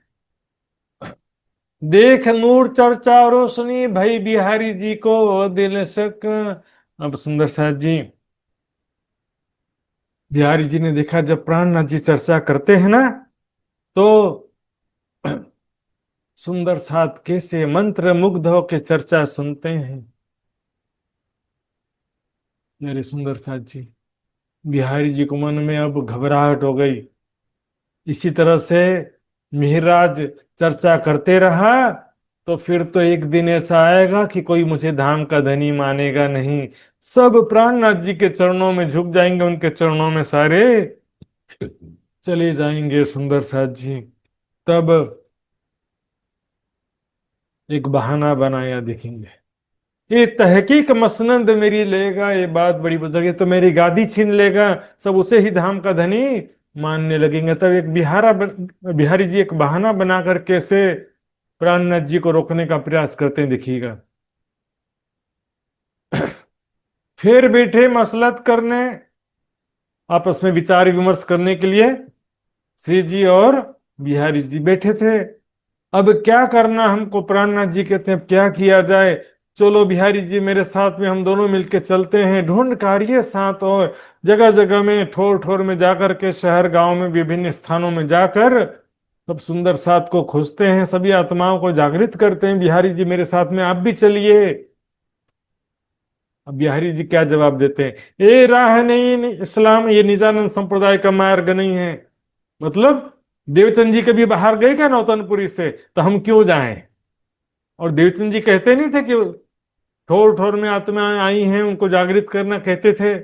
देख नूर चर्चा रोशनी भई बिहारी जी को दिल शक। अब सुंदर साथ जी, बिहारी जी ने देखा जब प्राणनाथ जी चर्चा करते हैं ना, तो सुंदर साथ कैसे मंत्र मुग्ध होकर चर्चा सुनते हैं। मेरे सुंदर साथ जी, बिहारी जी को मन में अब घबराहट हो गई। इसी तरह से मिहिराज चर्चा करते रहा तो फिर तो एक दिन ऐसा आएगा कि कोई मुझे धाम का धनी मानेगा नहीं। सब प्राणनाथ जी के चरणों में झुक जाएंगे, उनके चरणों में सारे चले जाएंगे। सुंदर साथ जी तब एक बहाना बनाया, देखेंगे। ये तहकीक मसनद मेरी लेगा, ये बात बड़ी बुजुर्ग है, तो मेरी गादी छीन लेगा, सब उसे ही धाम का धनी मानने लगेंगे। तब एक बिहारी जी एक बहाना बना कर कैसे प्राणनाथ जी को रोकने का प्रयास करते हैं, देखिएगा। फिर बैठे मसलत करने, आपस में विचार विमर्श करने के लिए श्री जी और बिहारी जी बैठे थे। अब क्या करना हमको? प्राणनाथ जी कहते हैं, अब क्या किया जाए? चलो बिहारी जी मेरे साथ में, हम दोनों मिलके चलते हैं, ढूंढ कार्य साथ, और जगह जगह में ठोर ठोर में जाकर के, शहर गांव में विभिन्न स्थानों में जाकर सब सुंदर साथ को खोजते हैं, सभी आत्माओं को जागृत करते हैं। बिहारी जी मेरे साथ में आप भी चलिए। अब बिहारी जी क्या जवाब देते हैं? ये राह नहीं, इस्लाम ये निजानंद संप्रदाय का मार्ग नहीं है। मतलब देवचंद जी कभी बाहर गए क्या नौतनपुरी से? तो हम क्यों जाएं? और देवचंद जी कहते नहीं थे कि ठोर ठोर में आत्माएं आई हैं, उनको जागृत करना कहते थे।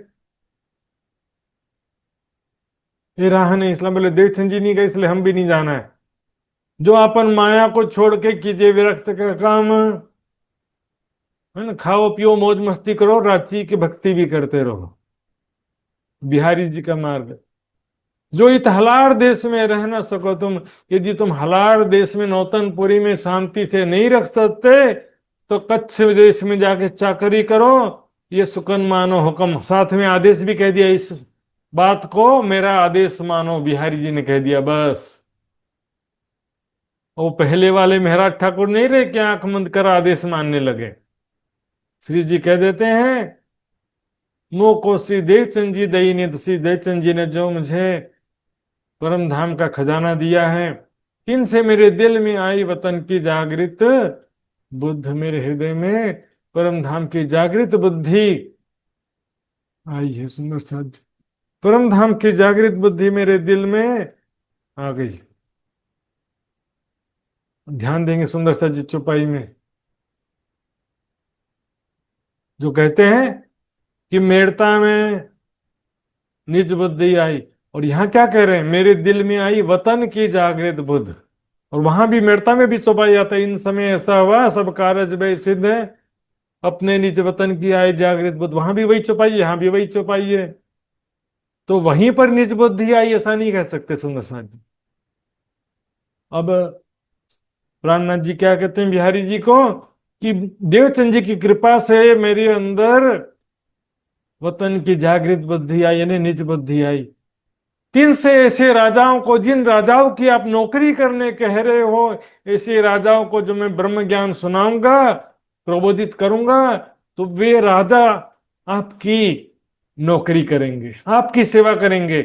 ये राह नहीं, इसलिए बोले देवचंद जी नहीं गए इसलिए हम भी नहीं जाना है। जो अपन माया को छोड़ के कीजिए विरक्त का काम, है ना, खाओ पियो मौज मस्ती करो, रांची की भक्ति भी करते रहो। बिहारी जी का मार्ग। जो इत हलार देश में रह ना सको तुम, यदि तुम हलार देश में नौतनपुरी में शांति से नहीं रख सकते, तो कच्छ देश में जाके चाकरी करो, ये सुकन मानो हुक्म। साथ में आदेश भी कह दिया, इस बात को मेरा आदेश मानो, बिहारी जी ने कह दिया बस। वो पहले वाले महाराज ठाकुर नहीं रहे कि आंख बंद कर आदेश मानने लगे। श्री जी कह देते हैं, मो को श्री देवचंद जी दई ने, श्री देवचंद जी ने जो मुझे परम धाम का खजाना दिया है, इनसे मेरे दिल में आई वतन की जागृत बुद्ध, मेरे हृदय में परम धाम की जागृत बुद्धि आई है। सुंदर साथ जी, परम धाम की जागृत बुद्धि मेरे दिल में आ गई। ध्यान देंगे सुंदर साथ जी चौपाई में जो कहते हैं कि मेड़ता में निज बुद्धि आई, और यहां क्या कह रहे हैं, मेरे दिल में आई वतन की जागृत बुद्ध। और वहां भी मेड़ता में भी चौपाई आता है, इन समय ऐसा हुआ सब कारज भय सिद्ध है, अपने निज वतन की आई जागृत बुद्ध। वहां भी वही चौपाई है, यहाँ भी वही चौपाई है। तो वहीं पर निज बुद्धि आई ऐसा नहीं कह सकते सुंदर साथ जी। अब प्राणनाथ जी क्या कहते हैं बिहारी जी को, कि देवचंद जी की कृपा से मेरे अंदर वतन की जागृत बुद्धि आई, यानी निज बुद्धि आई। तीन से ऐसे राजाओं को, जिन राजाओं की आप नौकरी करने कह रहे हो, ऐसे राजाओं को जो मैं ब्रह्म ज्ञान सुनाऊंगा, प्रबोधित करूंगा, तो वे राजा आपकी नौकरी करेंगे, आपकी सेवा करेंगे।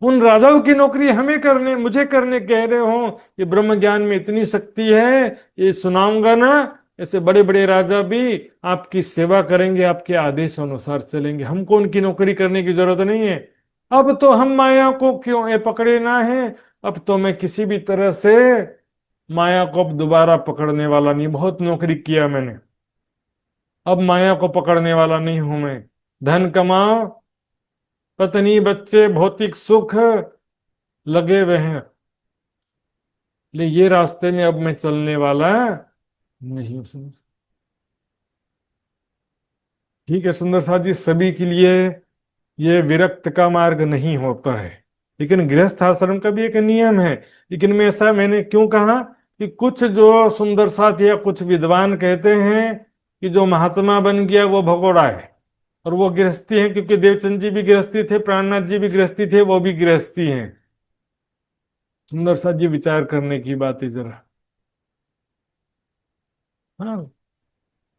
उन राजाओं की नौकरी हमें करने, मुझे करने कह रहे हो, ये ब्रह्म ज्ञान में इतनी शक्ति है, ये सुनाऊंगा ना, ऐसे बड़े बड़े राजा भी आपकी सेवा करेंगे, आपके आदेश अनुसार चलेंगे। हमको उनकी नौकरी करने की जरूरत नहीं है। अब तो हम माया को क्यों ये पकड़े ना है, अब तो मैं किसी भी तरह से माया को अब दोबारा पकड़ने वाला नहीं, बहुत नौकरी किया मैंने, अब माया को पकड़ने वाला नहीं हूं मैं। धन कमाओ, पत्नी बच्चे भौतिक सुख लगे हुए हैं, लेकिन ये रास्ते में अब मैं चलने वाला नहीं हूं। ठीक है सुंदर साथ जी, सभी के लिए ये विरक्त का मार्ग नहीं होता है, लेकिन गृहस्थ आश्रम का भी एक नियम है। लेकिन मैं ऐसा मैंने क्यों कहा कि कुछ जो सुंदर साथ या कुछ विद्वान कहते हैं कि जो महात्मा बन गया वो भगोड़ा है, और वो गृहस्थी है, क्योंकि देवचंद जी भी गृहस्थी थे, प्राणनाथ जी भी गृहस्थी थे, वो भी गृहस्थी हैं। सुंदर साथ जी विचार करने की बात है जरा। हाँ,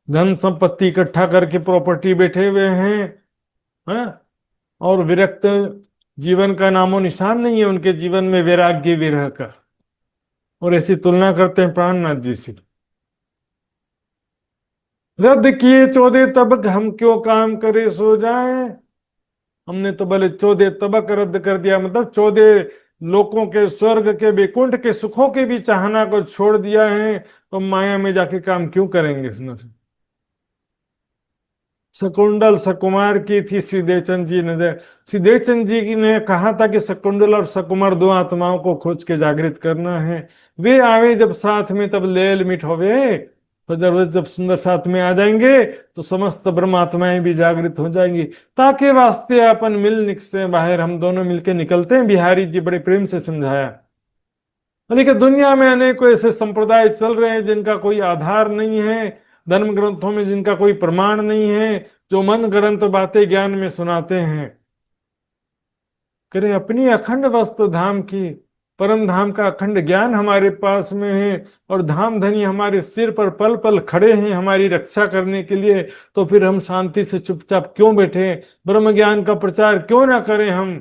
धन संपत्ति इकट्ठा करके प्रॉपर्टी बैठे हुए हैं, हाँ, और विरक्त जीवन का नामो निशान नहीं है उनके जीवन में, वैराग्य विरह का। और ऐसी तुलना करते हैं प्राणनाथ जी से, रद्द किए 14 तबक हम क्यों काम करे सो जाए। हमने तो भले 14 तबक रद्द कर दिया, मतलब 14 लोकों के, स्वर्ग के, वैकुंठ के सुखों के भी चाहना को छोड़ दिया है, तो माया में जाके काम क्यों करेंगे। शकुंडल सकुमार की थी श्री देवचंद जी ने, श्री देवचंद जी ने कहा था कि शकुंडल और सकुमार दो आत्माओं को खोज के जागृत करना है। वे आवे जब साथ में तब लेल मिठ होवे, तो जब सुंदर साथ में आ जाएंगे तो समस्त ब्रह्म आत्माएं भी जागृत हो जाएंगी। ताके वास्ते अपन मिल निकसे बाहर, हम दोनों मिलके निकलते हैं, बिहारी जी बड़े प्रेम से समझाया। लेकिन दुनिया में अनेकों ऐसे संप्रदाय चल रहे हैं जिनका कोई आधार नहीं है, धर्म ग्रंथों में जिनका कोई प्रमाण नहीं है, जो मन गढ़ंत बातें ज्ञान में सुनाते हैं। करें अपनी अखंड वस्तु धाम की, परम धाम का अखंड ज्ञान हमारे पास में है, और धाम धनी हमारे सिर पर पल पल खड़े हैं हमारी रक्षा करने के लिए। तो फिर हम शांति से चुपचाप क्यों बैठे, ब्रह्म ज्ञान का प्रचार क्यों ना करें, हम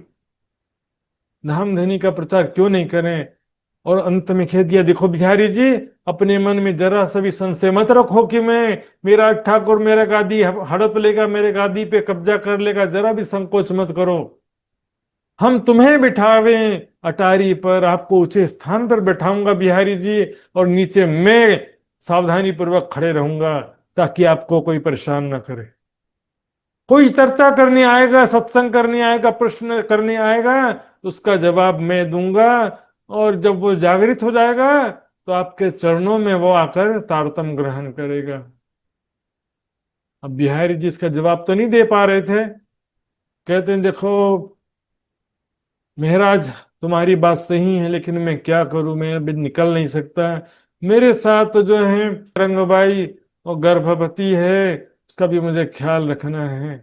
धाम धनी का प्रचार क्यों नहीं करें। और अंत में कह दिया, देखो बिहारी जी, अपने मन में जरा सा भी संशय मत रखो कि मैं, मेरा ठाकुर मेरा गादी हड़प लेगा, मेरे गादी पे कब्जा कर लेगा, जरा भी संकोच मत करो। हम तुम्हें बिठावे अटारी पर, आपको ऊंचे स्थान पर बैठाऊंगा बिहारी जी, और नीचे मैं सावधानी पूर्वक खड़े रहूंगा, ताकि आपको कोई परेशान ना करे। कोई चर्चा करने आएगा, सत्संग करने आएगा, प्रश्न करने आएगा, उसका जवाब मैं दूंगा। और जब वो जागृत हो जाएगा तो आपके चरणों में वो आकर तारतम ग्रहण करेगा। अब बिहारी जी इसका जवाब तो नहीं दे पा रहे थे। कहते हैं देखो महाराज, तुम्हारी बात सही है, लेकिन मैं क्या करूं, मैं अभी निकल नहीं सकता। मेरे साथ जो है रंगबाई, और गर्भवती है, उसका भी मुझे ख्याल रखना है।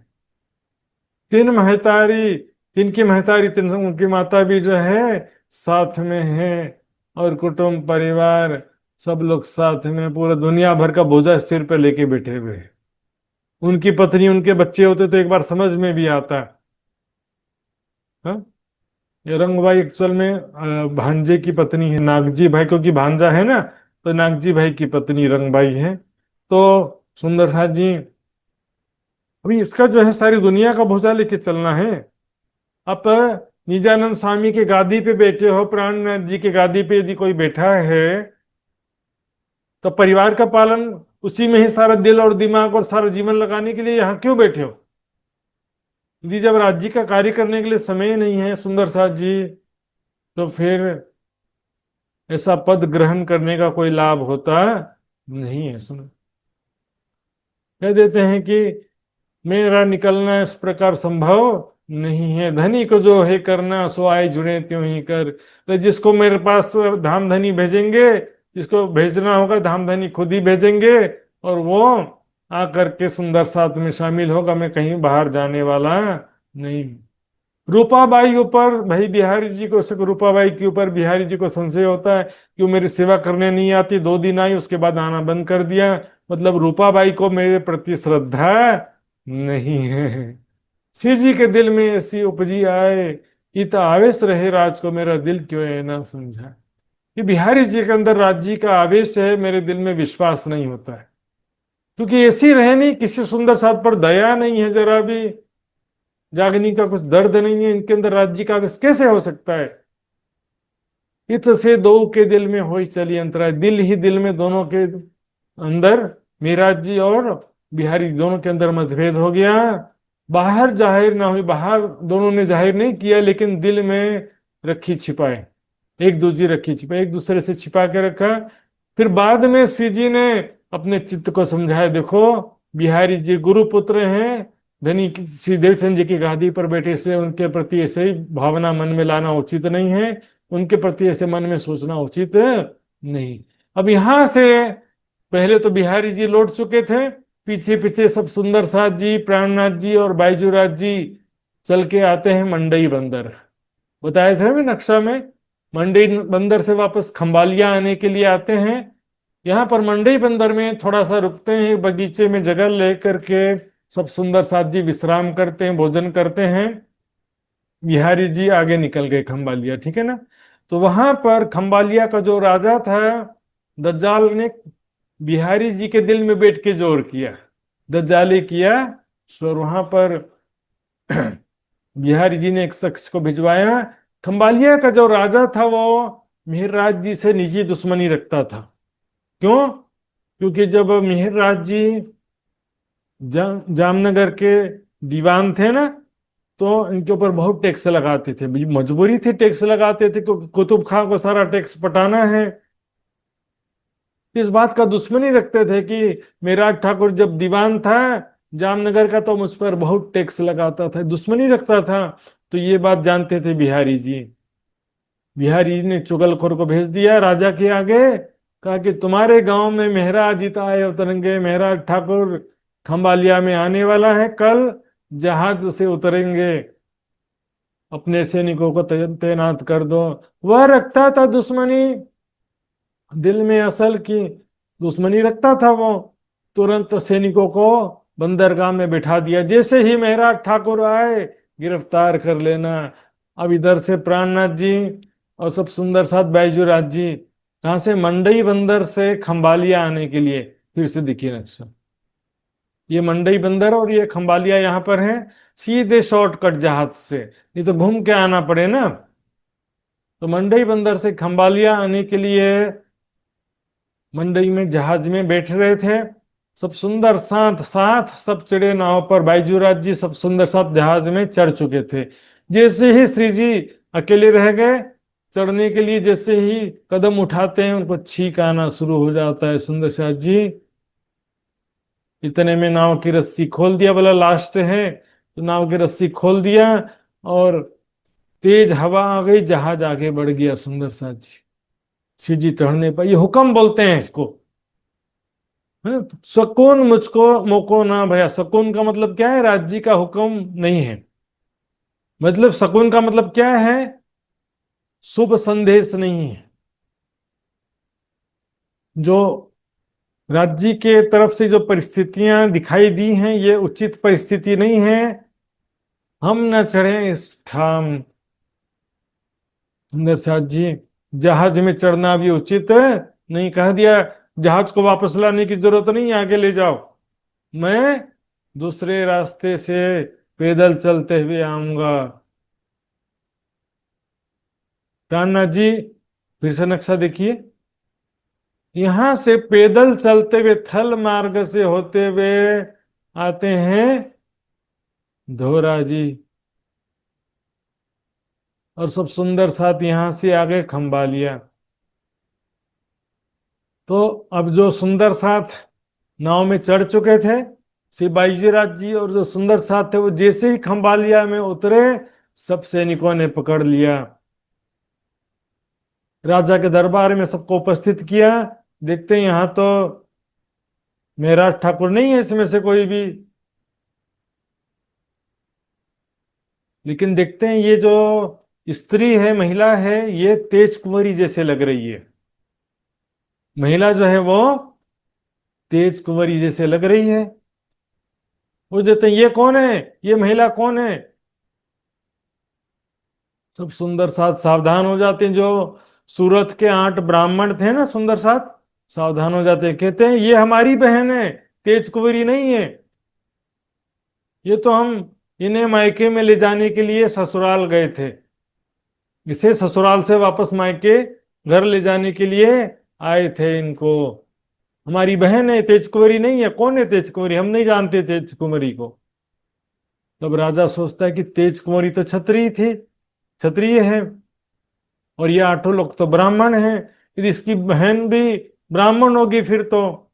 तीन महतारी, तीन की महतारी, तीन उनकी माता भी जो है साथ में है। और कुटुंब परिवार सब लोग साथ में, पूरा दुनिया भर का बोझा सिर पे लेके बैठे हुए हैं। उनकी पत्नी उनके बच्चे होते तो एक बार समझ में भी आता। हाँ, ये रंगबाई एक्चुअल में भांजे की पत्नी है, नागजी भाई, क्योंकि भांजा है ना, तो नागजी भाई की पत्नी रंगबाई है। तो सुंदर साथ जी, अभी इसका जो है सारी दुनिया का बोझा लेके चलना है। आप निजानंद स्वामी के गादी पे बैठे हो, प्राणनाथ जी के गादी पे यदि कोई बैठा है, तो परिवार का पालन, उसी में ही सारा दिल और दिमाग और सारा जीवन लगाने के लिए यहाँ क्यों बैठे हो? यदि जब राज्य का कार्य करने के लिए समय नहीं है सुंदर साथ जी, तो फिर ऐसा पद ग्रहण करने का कोई लाभ होता नहीं है। सुनो, कह देते हैं कि मेरा निकलना इस प्रकार संभव नहीं है, धनी को जो है करना सो आए जुड़े त्यों ही कर। तो जिसको मेरे पास धाम धनी भेजेंगे, जिसको भेजना होगा धाम धनी खुद ही भेजेंगे, और वो आकर के सुंदर साथ में शामिल होगा, मैं कहीं बाहर जाने वाला नहीं। रूपाबाई ऊपर भाई बिहारी जी को, रूपाबाई के ऊपर बिहारी जी को संशय होता है कि वो मेरी सेवा करने नहीं आती, 2 दिन आई उसके बाद आना बंद कर दिया। मतलब रूपाबाई को मेरे प्रति श्रद्धा नहीं है। शिव जी के दिल में ऐसी उपजी आए, इत आवेश रहे राज को, मेरा दिल क्यों है ना समझा। कि बिहारी जी के अंदर राज्य का आवेश है, मेरे दिल में विश्वास नहीं होता है। क्योंकि ऐसी रहे नहीं, किसी सुंदर साथ पर दया नहीं है जरा भी, जागनी का कुछ दर्द नहीं है इनके अंदर, राज्य का आवेश कैसे हो सकता है? इत से दो के दिल में होई चली अंतराय, दिल ही दिल में दोनों के अंदर, मीरा जी और बिहारी दोनों के अंदर मतभेद हो गया। बाहर जाहिर ना हुई, बाहर दोनों ने जाहिर नहीं किया, लेकिन दिल में रखी छिपाए, एक दूसरी रखी छिपाए, एक दूसरे से छिपा के रखा। फिर बाद में सी जी ने अपने चित्त को समझाया, देखो बिहारी जी गुरु पुत्र हैं, धनी श्री देवचंद जी की गादी पर बैठे, इसलिए उनके प्रति ऐसे ही भावना मन में लाना उचित नहीं है, उनके प्रति ऐसे मन में सोचना उचित नहीं। अब यहां से पहले तो बिहारी जी लौट चुके थे, पीछे पीछे सब सुंदर साथ जी, प्राणनाथ जी और बाईजूराज जी चल के आते हैं मंडई बंदर। बताया था मैं नक्शा में, मंडई बंदर से वापस खंबालिया आने के लिए आते हैं। यहाँ पर मंडई बंदर में थोड़ा सा रुकते हैं, बगीचे में जगह लेकर के सब सुंदर साथ जी विश्राम करते हैं, भोजन करते हैं। बिहारी जी आगे निकल गए खंबालिया, ठीक है ना। तो वहां पर खंबालिया का जो राजा था, दज्जाल ने बिहारी जी के दिल में बैठ के जोर किया, दज्जाली किया। और वहां पर बिहारी जी ने एक शख्स को भिजवाया। खंबालिया का जो राजा था वो मिहिरराज जी से निजी दुश्मनी रखता था। क्यों? क्योंकि जब मिहिरराज जी जामनगर के दीवान थे ना, तो इनके ऊपर बहुत टैक्स लगाते थे, मजबूरी थी टैक्स लगाते थे, क्योंकि कुतुब खां को सारा टैक्स पटाना है। इस बात का दुश्मनी रखते थे कि मेराज ठाकुर जब दीवान था जामनगर का, तो मुझ पर बहुत टैक्स लगाता था, दुश्मनी रखता था। तो ये बात जानते थे बिहारी जी। बिहारी जी ने चुगलखोर को भेज दिया राजा के आगे, कहा कि तुम्हारे गांव में मेहराज जीता आए उतरेंगे, मेहराज ठाकुर खंबालिया में आने वाला है, कल जहाज से उतरेंगे, अपने सैनिकों को तैनात कर दो। वह रखता था दुश्मनी दिल में, असल की दुश्मनी रखता था वो। तुरंत सैनिकों को बंदरगाह में बिठा दिया, जैसे ही महराज ठाकुर आए गिरफ्तार कर लेना। अब इधर से प्राणनाथ जी और सब सुंदर साथ बैजूराज जी, कहाँ से? मंडई बंदर से खंबालिया आने के लिए। फिर से देखिए नक्शा, ये मंडई बंदर और ये खंबालिया यहाँ पर है। सीधे शॉर्टकट जहाज से, नहीं तो घूम के आना पड़े ना। तो मंडई बंदर से खंबालिया आने के लिए मंडई में जहाज में बैठ रहे थे। सब सुंदर साथ साथ सब चढ़े नाव पर। बाईजूराज जी सब सुंदर साथ जहाज में चढ़ चुके थे। जैसे ही श्री जी अकेले रह गए चढ़ने के लिए, जैसे ही कदम उठाते हैं उनको छींक आना शुरू हो जाता है। सुंदर साथ जी इतने में नाव की रस्सी खोल दिया, बोला लास्ट है, तो नाव की रस्सी खोल दिया और तेज हवा आ गई, जहाज आगे बढ़ गया। सुंदर साथ जी शिव जी चढ़ने पर, ये हुक्म बोलते हैं इसको। है? सकून मुझको मोको ना भया। सकून का मतलब क्या है? राज्य का हुक्म नहीं है। मतलब सकून का मतलब क्या है? शुभ संदेश नहीं है। जो राज्य के तरफ से जो परिस्थितियां दिखाई दी हैं ये उचित परिस्थिति नहीं है। हम न चढ़े इस ठाम। सुंदर साथ जी जहाज में चढ़ना भी उचित नहीं, कह दिया जहाज को वापस लाने की जरूरत नहीं, आगे ले जाओ, मैं दूसरे रास्ते से पैदल चलते हुए आऊंगा। प्राणनाथ जी फिर से नक्शा देखिए। यहां से पैदल चलते हुए थल मार्ग से होते हुए आते हैं धोरा जी। और सब सुंदर साथ यहां से आगे खंभा लिया। तो अब जो सुंदर साथ नाव में चढ़ चुके थे, श्री बाईजीराज जी और जो सुंदर साथ थे, वो जैसे ही खंबालिया में उतरे सब सैनिकों ने पकड़ लिया। राजा के दरबार में सबको उपस्थित किया। देखते हैं यहाँ तो मेराज ठाकुर नहीं है इसमें से कोई भी, लेकिन देखते हैं ये जो स्त्री है, महिला है, ये तेज कुंवरी जैसे लग रही है। महिला जो है वो तेज कुंवरी जैसे लग रही है। वो देते हैं ये कौन है, ये महिला कौन है। सब सुंदर साथ सावधान हो जाते हैं। जो सूरत के 8 ब्राह्मण थे ना, सुंदर साथ सावधान हो जाते हैं, कहते हैं ये हमारी बहन है, तेज कुंवरी नहीं है। ये तो हम इन्हें मायके में ले जाने के लिए ससुराल गए थे, इसे ससुराल से वापस मायके घर ले जाने के लिए आए थे। इनको हमारी बहन है, तेज कुंवरी नहीं है। कौन है तेज कुंवरी, हम नहीं जानते तेज कुंवरी को। तब राजा सोचता है कि तेज कुंवरी तो क्षत्रिय थी, क्षत्रिय है, और ये 8 लोग तो ब्राह्मण हैं, यदि इसकी बहन भी ब्राह्मण होगी फिर तो,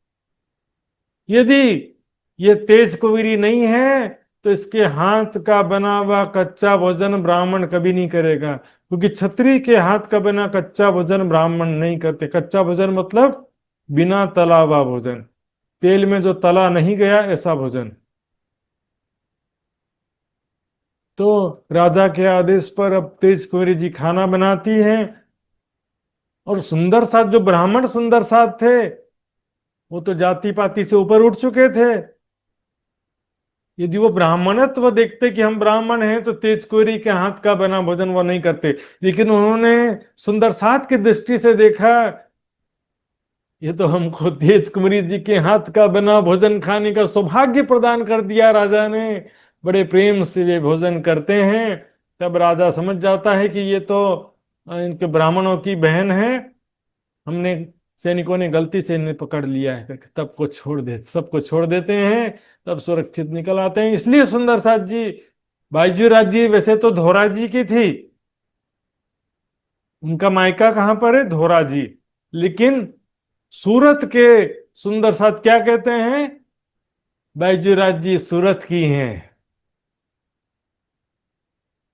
यदि ये तेज कुंवरी नहीं है तो इसके हाथ का बना हुआ कच्चा भोजन ब्राह्मण कभी नहीं करेगा, क्योंकि क्षत्रिय के हाथ का बना कच्चा भोजन ब्राह्मण नहीं करते। कच्चा भोजन मतलब बिना तला हुआ भोजन, तेल में जो तला नहीं गया ऐसा भोजन। तो राजा के आदेश पर अब तेज कुंवरी जी खाना बनाती हैं। और सुंदर साथ जो ब्राह्मण सुंदर साथ थे वो तो जाति पाति से ऊपर उठ चुके थे। यदि वो ब्राह्मणत्व देखते कि हम ब्राह्मण हैं तो तेज कुंवरी के हाथ का बना भोजन वो नहीं करते, लेकिन उन्होंने सुंदर साथ की दृष्टि से देखा, ये तो हमको तेज कुंवरी जी के हाथ का बना भोजन खाने का सौभाग्य प्रदान कर दिया राजा ने। बड़े प्रेम से वे भोजन करते हैं। तब राजा समझ जाता है कि ये तो इनके ब्राह्मणों की बहन है, हमने सैनिकों ने गलती से इन्हें पकड़ लिया है। तब को छोड़ दे, सबको छोड़ देते हैं, तब सुरक्षित निकल आते हैं। इसलिए सुंदर साथ जी, बाईजूराज जी वैसे तो धोरा जी की थी, उनका मायका कहाँ पर है, धोरा जी, लेकिन सूरत के सुंदर साथ क्या कहते हैं, बाईजूराज जी सूरत की हैं।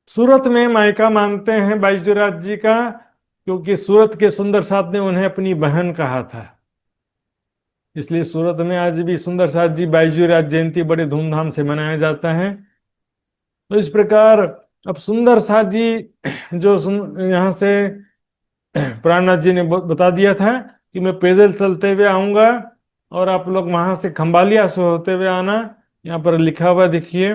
सूरत में मायका मानते हैं बाईजूराज जी का, क्योंकि सूरत के सुंदर साथ ने उन्हें अपनी बहन कहा था। इसलिए सूरत में आज भी सुंदर साथ जी बाईजूराज जयंती बड़े धूमधाम से मनाया जाता है। तो इस प्रकार अब सुंदर साथ जी जो यहाँ से प्राणनाथ जी ने बता दिया था कि मैं पैदल चलते हुए आऊंगा और आप लोग वहां से खंबालिया से होते हुए आना। यहाँ पर लिखा हुआ देखिए,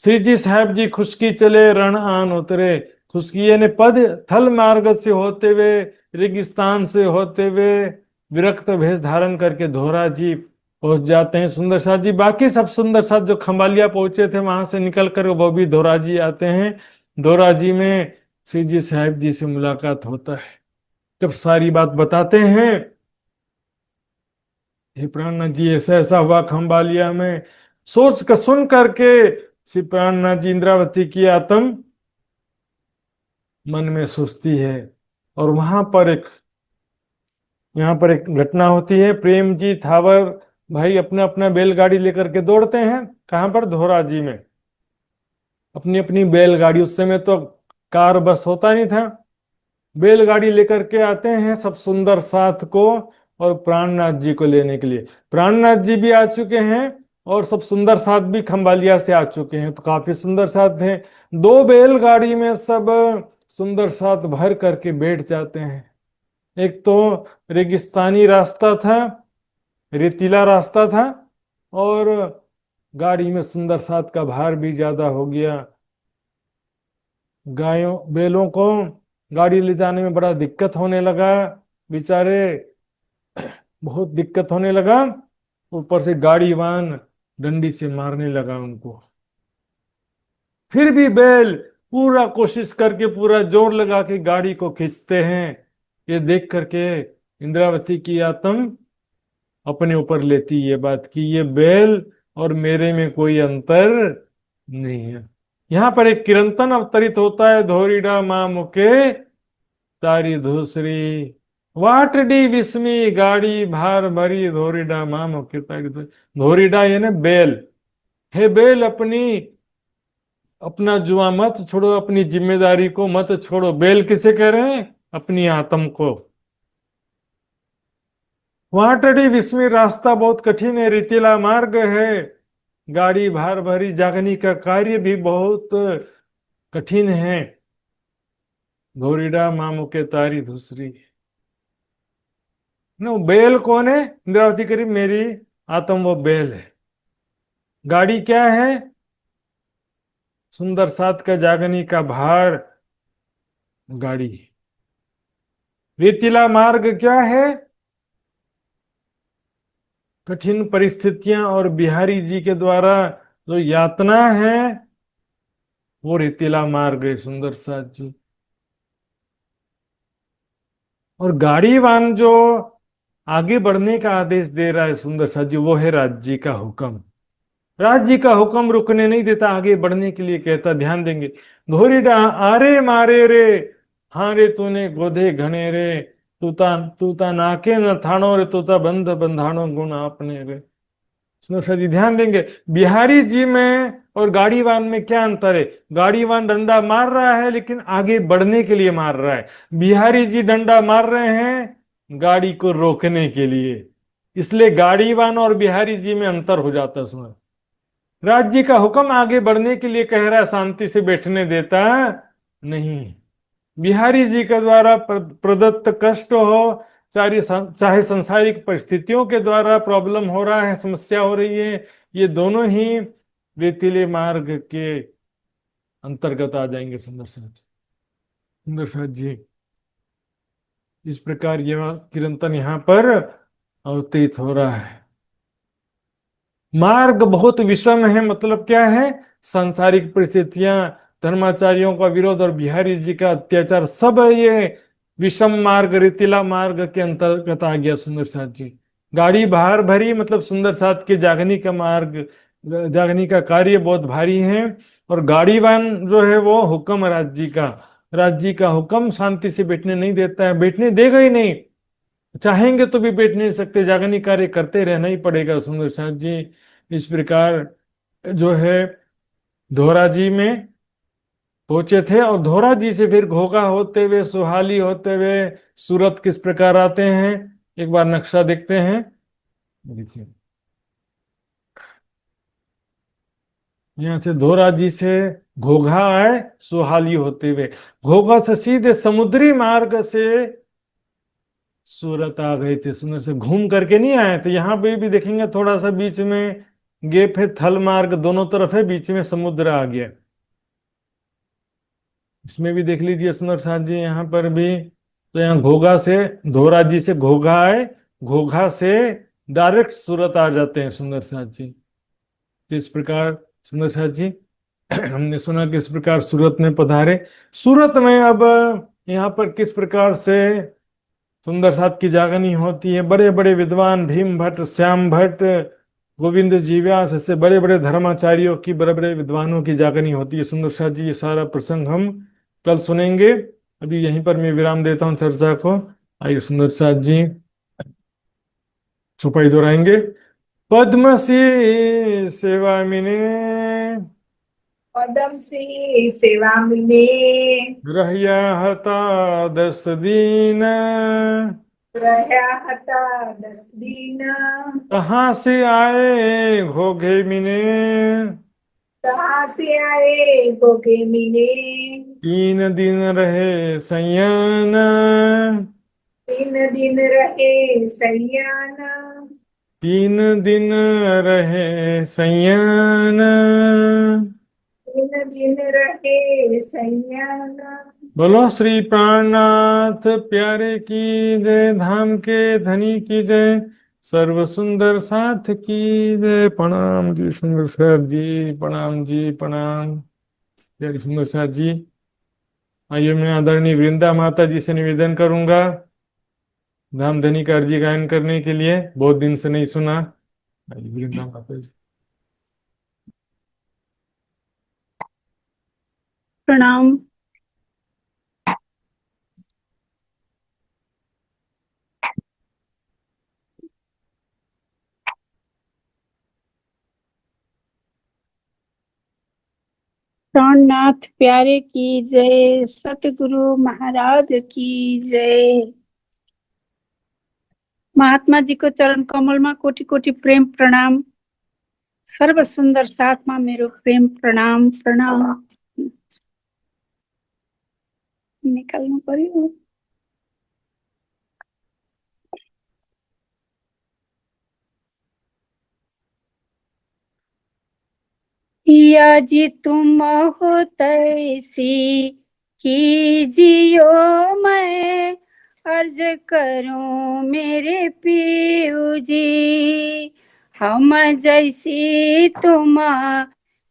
श्री जी साहब जी खुशकी चले रण आन उतरे। खुशकी यानी पद थल मार्ग से होते हुए, रेगिस्तान से होते हुए विरक्त भेष धारण करके धोरा जी पहुंच जाते हैं सुंदर साथ जी। बाकी सब सुंदर साथ जो खंबालिया पहुंचे थे वहां से निकल कर वो भी धोरा जी आते हैं। धोरा जी में श्री जी साहब जी से मुलाकात होता है। जब सारी बात बताते हैं हे प्राणनाथ जी, ऐसा ऐसा हुआ खंबालिया में। सोच कर सुन करके श्री प्राणनाथ जी इंद्रावती की आत्म मन में सोचती है। और वहां पर यहाँ पर एक घटना होती है। प्रेम जी थावर भाई अपना अपना बैलगाड़ी लेकर के दौड़ते हैं। कहाँ पर? धोराजी में। अपनी अपनी बैलगाड़ी, उस समय तो कार बस होता नहीं था। बैलगाड़ी लेकर के आते हैं सब सुंदर साथ को, और प्राणनाथ जी को लेने के लिए। प्राणनाथ जी भी आ चुके हैं और सब सुंदर साथ भी खंबालिया से आ चुके हैं, तो काफी सुंदर साथ हैं। दो बैलगाड़ी में सब सुंदर साथ भर करके बैठ जाते हैं। एक तो रेगिस्तानी रास्ता था, रेतीला रास्ता था, और गाड़ी में सुंदर साथ का भार भी ज्यादा हो गया। गायों बैलों को गाड़ी ले जाने में बड़ा दिक्कत होने लगा, बेचारे, बहुत दिक्कत होने लगा। ऊपर से गाड़ीवान डंडी से मारने लगा उनको। फिर भी बैल पूरा कोशिश करके पूरा जोर लगा के गाड़ी को खींचते हैं। ये देख करके इंद्रावती की आत्म अपने ऊपर लेती ये बात कि ये बैल और मेरे में कोई अंतर नहीं है। यहाँ पर एक किरंतन अवतरित होता है। धोरीडा माँ मुके तारी धूसरी, वाट डी विस्मी गाड़ी भार भरी, धोरीडा माँ मुके तारी धूसरी। धोरीडा यानी बैल। हे बैल, अपना जुआ मत छोड़ो, अपनी जिम्मेदारी को मत छोड़ो। बैल किसे कह रहे हैं? अपनी आत्म को। वहां टड़ी विस्मी, रास्ता बहुत कठिन है, रेतीला मार्ग है, गाड़ी भार भरी, जागने का कार्य भी बहुत कठिन है। घोरीडा मामू के तारी धुसरी। नो, बैल कौन है? इंद्रावती करीब मेरी आत्म वो बैल है। गाड़ी क्या है? सुंदर साथ का जागने का भार गाड़ी। रेतीला मार्ग क्या है? कठिन परिस्थितियां और बिहारी जी के द्वारा जो यातना है, वो रेतीला मार्ग है, सुंदर साथ जी। और गाड़ीवान जो आगे बढ़ने का आदेश दे रहा है सुंदर साथ जी, वो है राज्य का हुक्म। राज्य का हुक्म रुकने नहीं देता, आगे बढ़ने के लिए कहता। ध्यान देंगे। धोरीडा आरे मारे रे, हाँ रे तूने गोधे घने रे, तूता नाके न थाणो रे, तूता बंध बंधाणो गुण आपने रे। सुनो जी, ध्यान देंगे। बिहारी जी में और गाड़ीवान में क्या अंतर है? गाड़ीवान डंडा मार रहा है लेकिन आगे बढ़ने के लिए मार रहा है। बिहारी जी डंडा मार रहे हैं गाड़ी को रोकने के लिए। इसलिए गाड़ीवान और बिहारी जी में अंतर हो जाता है उसमें। राज्य का हुक्म आगे बढ़ने के लिए कह रहा है, शांति से बैठने देता नहीं। बिहारी जी के द्वारा प्रदत्त कष्ट हो, चाहे संसारिक परिस्थितियों के द्वारा प्रॉब्लम हो रहा है, समस्या हो रही है, ये दोनों ही रेतीले मार्ग के अंतर्गत आ जाएंगे। सुंदर साथ जी, इस प्रकार यह किरंतन यहाँ पर अवतरित हो रहा है। मार्ग बहुत विषम है, मतलब क्या है? सांसारिक परिस्थितियां, धर्माचार्यों का विरोध और बिहारी जी का अत्याचार, सब ये विषम मार्ग, रेतीला मार्ग के अंतर्गत आ गया। सुंदर साथ जी, गाड़ी भार भरी मतलब सुंदर साथ के जागनी का मार्ग, जागनी का कार्य बहुत भारी है। और गाड़ीवान जो है वो हुक्म राज्य का, राज्य का हुक्म शांति से बैठने नहीं देता है, बैठने देगा ही नहीं। चाहेंगे तो भी बैठ नहीं सकते, जागनी कार्य करते रहना ही पड़ेगा। सुंदर साथ जी इस प्रकार जो है धोरा जी में पहुंचे थे, और धोरा जी से फिर घोघा होते हुए, सुहाली होते हुए सूरत किस प्रकार आते हैं, एक बार नक्शा देखते हैं। देखिए, यहाँ से धोरा जी से घोघा आए, सुहाली होते हुए, घोघा से सीधे समुद्री मार्ग से सूरत आ गए थे। सुंदर से घूम करके नहीं आए थे। यहाँ पे भी देखेंगे थोड़ा सा बीच में गेप है, थल मार्ग दोनों तरफ है, बीच में समुद्र आ गया। इसमें भी देख लीजिए सुंदर साथ जी, यहाँ पर भी तो यहाँ घोघा से, धोरा जी से घोघा आए, घोघा से डायरेक्ट सूरत आ जाते हैं सुंदर साथ जी। तो इस प्रकार सुंदर साथ जी हमने सुना कि इस प्रकार सूरत में पधारे। सूरत में अब यहाँ पर किस प्रकार से सुंदर साथ की जागनी होती है। बड़े बड़े विद्वान भीम भट्ट, श्याम भट्ट, गोविंद जीव्यास, ऐसे बड़े बड़े धर्माचार्यों की, बड़े बड़े विद्वानों की जागनी होती है सुंदर साथ जी। ये सारा प्रसंग हम कल सुनेंगे। अभी यहीं पर मैं विराम देता हूँ चर्चा को। आइए सुंदर साथ जी चौपाई दोहराएंगे। पद्मसी सेवा मिने, पदम से सेवा मिले, રહ્યા હતા 10 दिन, રહ્યા હતા 10 दिन। कहाँ से आए घोघे मिने, कहाँ से आए गोगे मिले, 3 दिन रहे संयन, 3 दिन रहे सैयाना, 3 दिन रहे संयन। 3 दिन रहे सैयाना। बोलो श्री प्राणनाथ प्यारे की जय, धाम के धनी की जय, सर्व सुंदर साथ की जय। प्रणाम जी सुंदर साथ जी, प्रणाम जी प्रणाम। जय सुंदर साथ जी। आइए मैं आदरणीय वृंदा माता जी से निवेदन करूंगा धाम धनी का अर्जी गायन करने के लिए। बहुत दिन से नहीं सुना। आइए वृंदा माता जी। प्रणाम। प्राणनाथ प्यारे की जय, सतगुरु महाराज की जय। महात्मा जी को चरण कमल में कोटि कोटि प्रेम प्रणाम। सर्व सुंदर साथ में मेरो प्रेम प्रणाम प्रणाम। निकाल्नु पर्यो। पिया जी तुम हो तैसी कीजियो, मैं अर्ज करूं मेरे पियू जी। हम जैसी तुम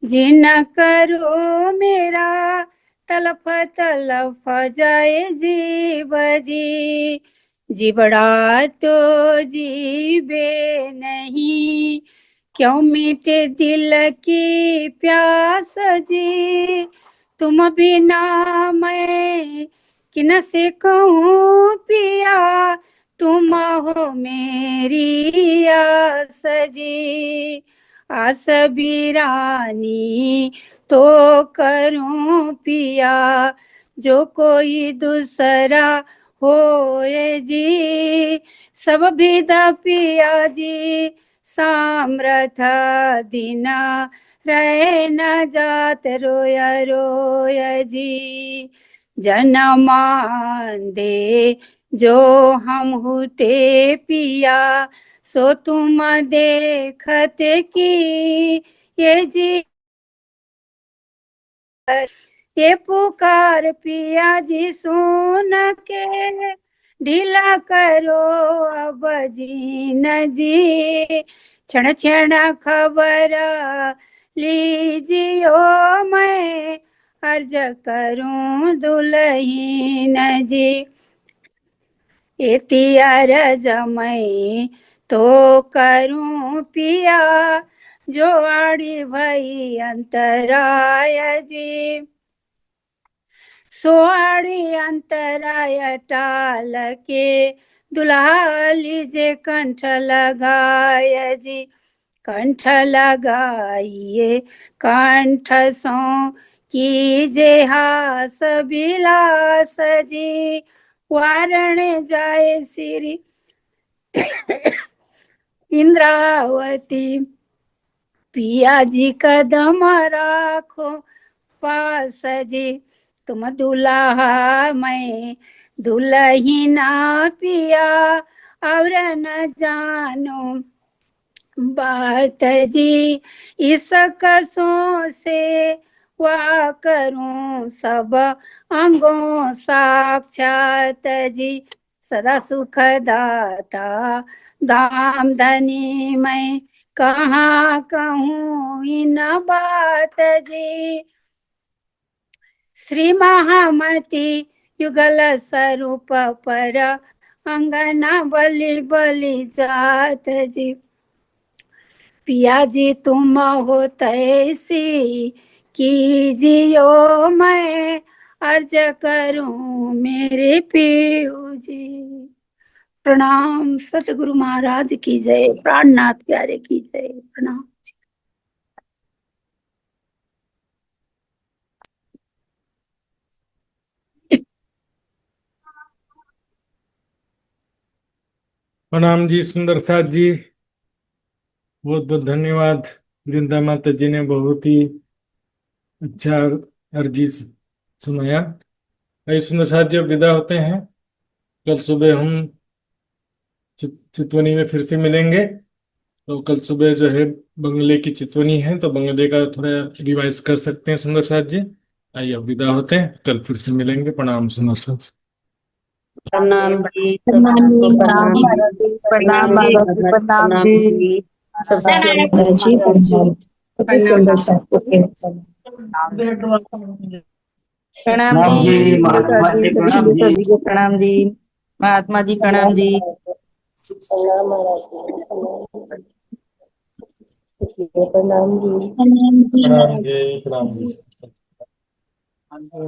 जिन करो मेरा, तलफ तलफ जाए जीव जी। जिबड़ा तो जीवे नहीं, क्यों मीठे दिल की प्यास जी। तुम बिना मैं किन से कहूँ पिया, तुम हो मेरी आस जी। आस बीरानी तो करूं पिया, जो कोई दूसरा होए जी। सब विदा पिया जी, सामर्थ दीना रहे न जात रोया रोया जी। जन्मान दे जो हम हुते पिया, सो तुम देखते की ये जी। ये पुकार पिया जी सुन के, ढीला करो अब जी न जी। क्षण क्षण खबर लीजियो, मैं अर्ज करूं दुल्हीन जी। इतिहास मैं तो करूं पिया, जो आड़ी भई अंतराय जी। सोआड़ी अंतराय टाल के, दुल्हा लीजे कंठ लगाय जी। कंठ लगाइए कंठ सो कीजे हास बिलास जी। वारण जाए श्री इंद्रावती, पिया जी कदम राखो पास जी। तुम दुल्हा मैं दुल्हीना पिया, और न जानो बात जी। इस कसों से वा करूं सब अंगों साक्षात जी। सदा सुख दाता धाम धनी मैं, कहाँ कहूँ इन बात जी। श्री महामती युगल स्वरूप पर, अंगना बलि बलि जात जी। पिया जी तुम हो तैसी कीजियो, मैं अर्ज करूं मेरे पीऊ जी। प्रणाम। सतगुरु महाराज की जय। प्राणनाथ प्यारे की जय। प्रणाम। प्रणाम जी सुंदर साथ जी, बहुत बहुत धन्यवाद। वृंदा माता जी ने बहुत ही अच्छा अर्जी सुनाया। आइए सुंदर साथ जी, अब विदा होते हैं। कल सुबह हम चितवनी में फिर से मिलेंगे। तो कल सुबह जो है बंगले की चितवनी है, तो बंगले का थोड़ा रिवाइज कर सकते हैं सुंदर साथ जी। आइए अब विदा होते हैं, कल फिर से मिलेंगे। प्रणाम सुंदर साथ। प्रणाम जी, प्रणाम सबको जी, प्रणाम। प्रणाम जी, बाबा जी, प्रणाम प्रणाम जी, जी, सबसे माता जी, प्रणाम। बहुत सुंदर सा प्रणाम प्रणाम जी, जी, सुंदर महात्मा जी, जी सभी प्रणाम सुंदर जी। जी को प्रणाम जी, महात्मा जी प्रणाम जी। प्रणाम जी। प्रणाम जी, प्रणाम जी।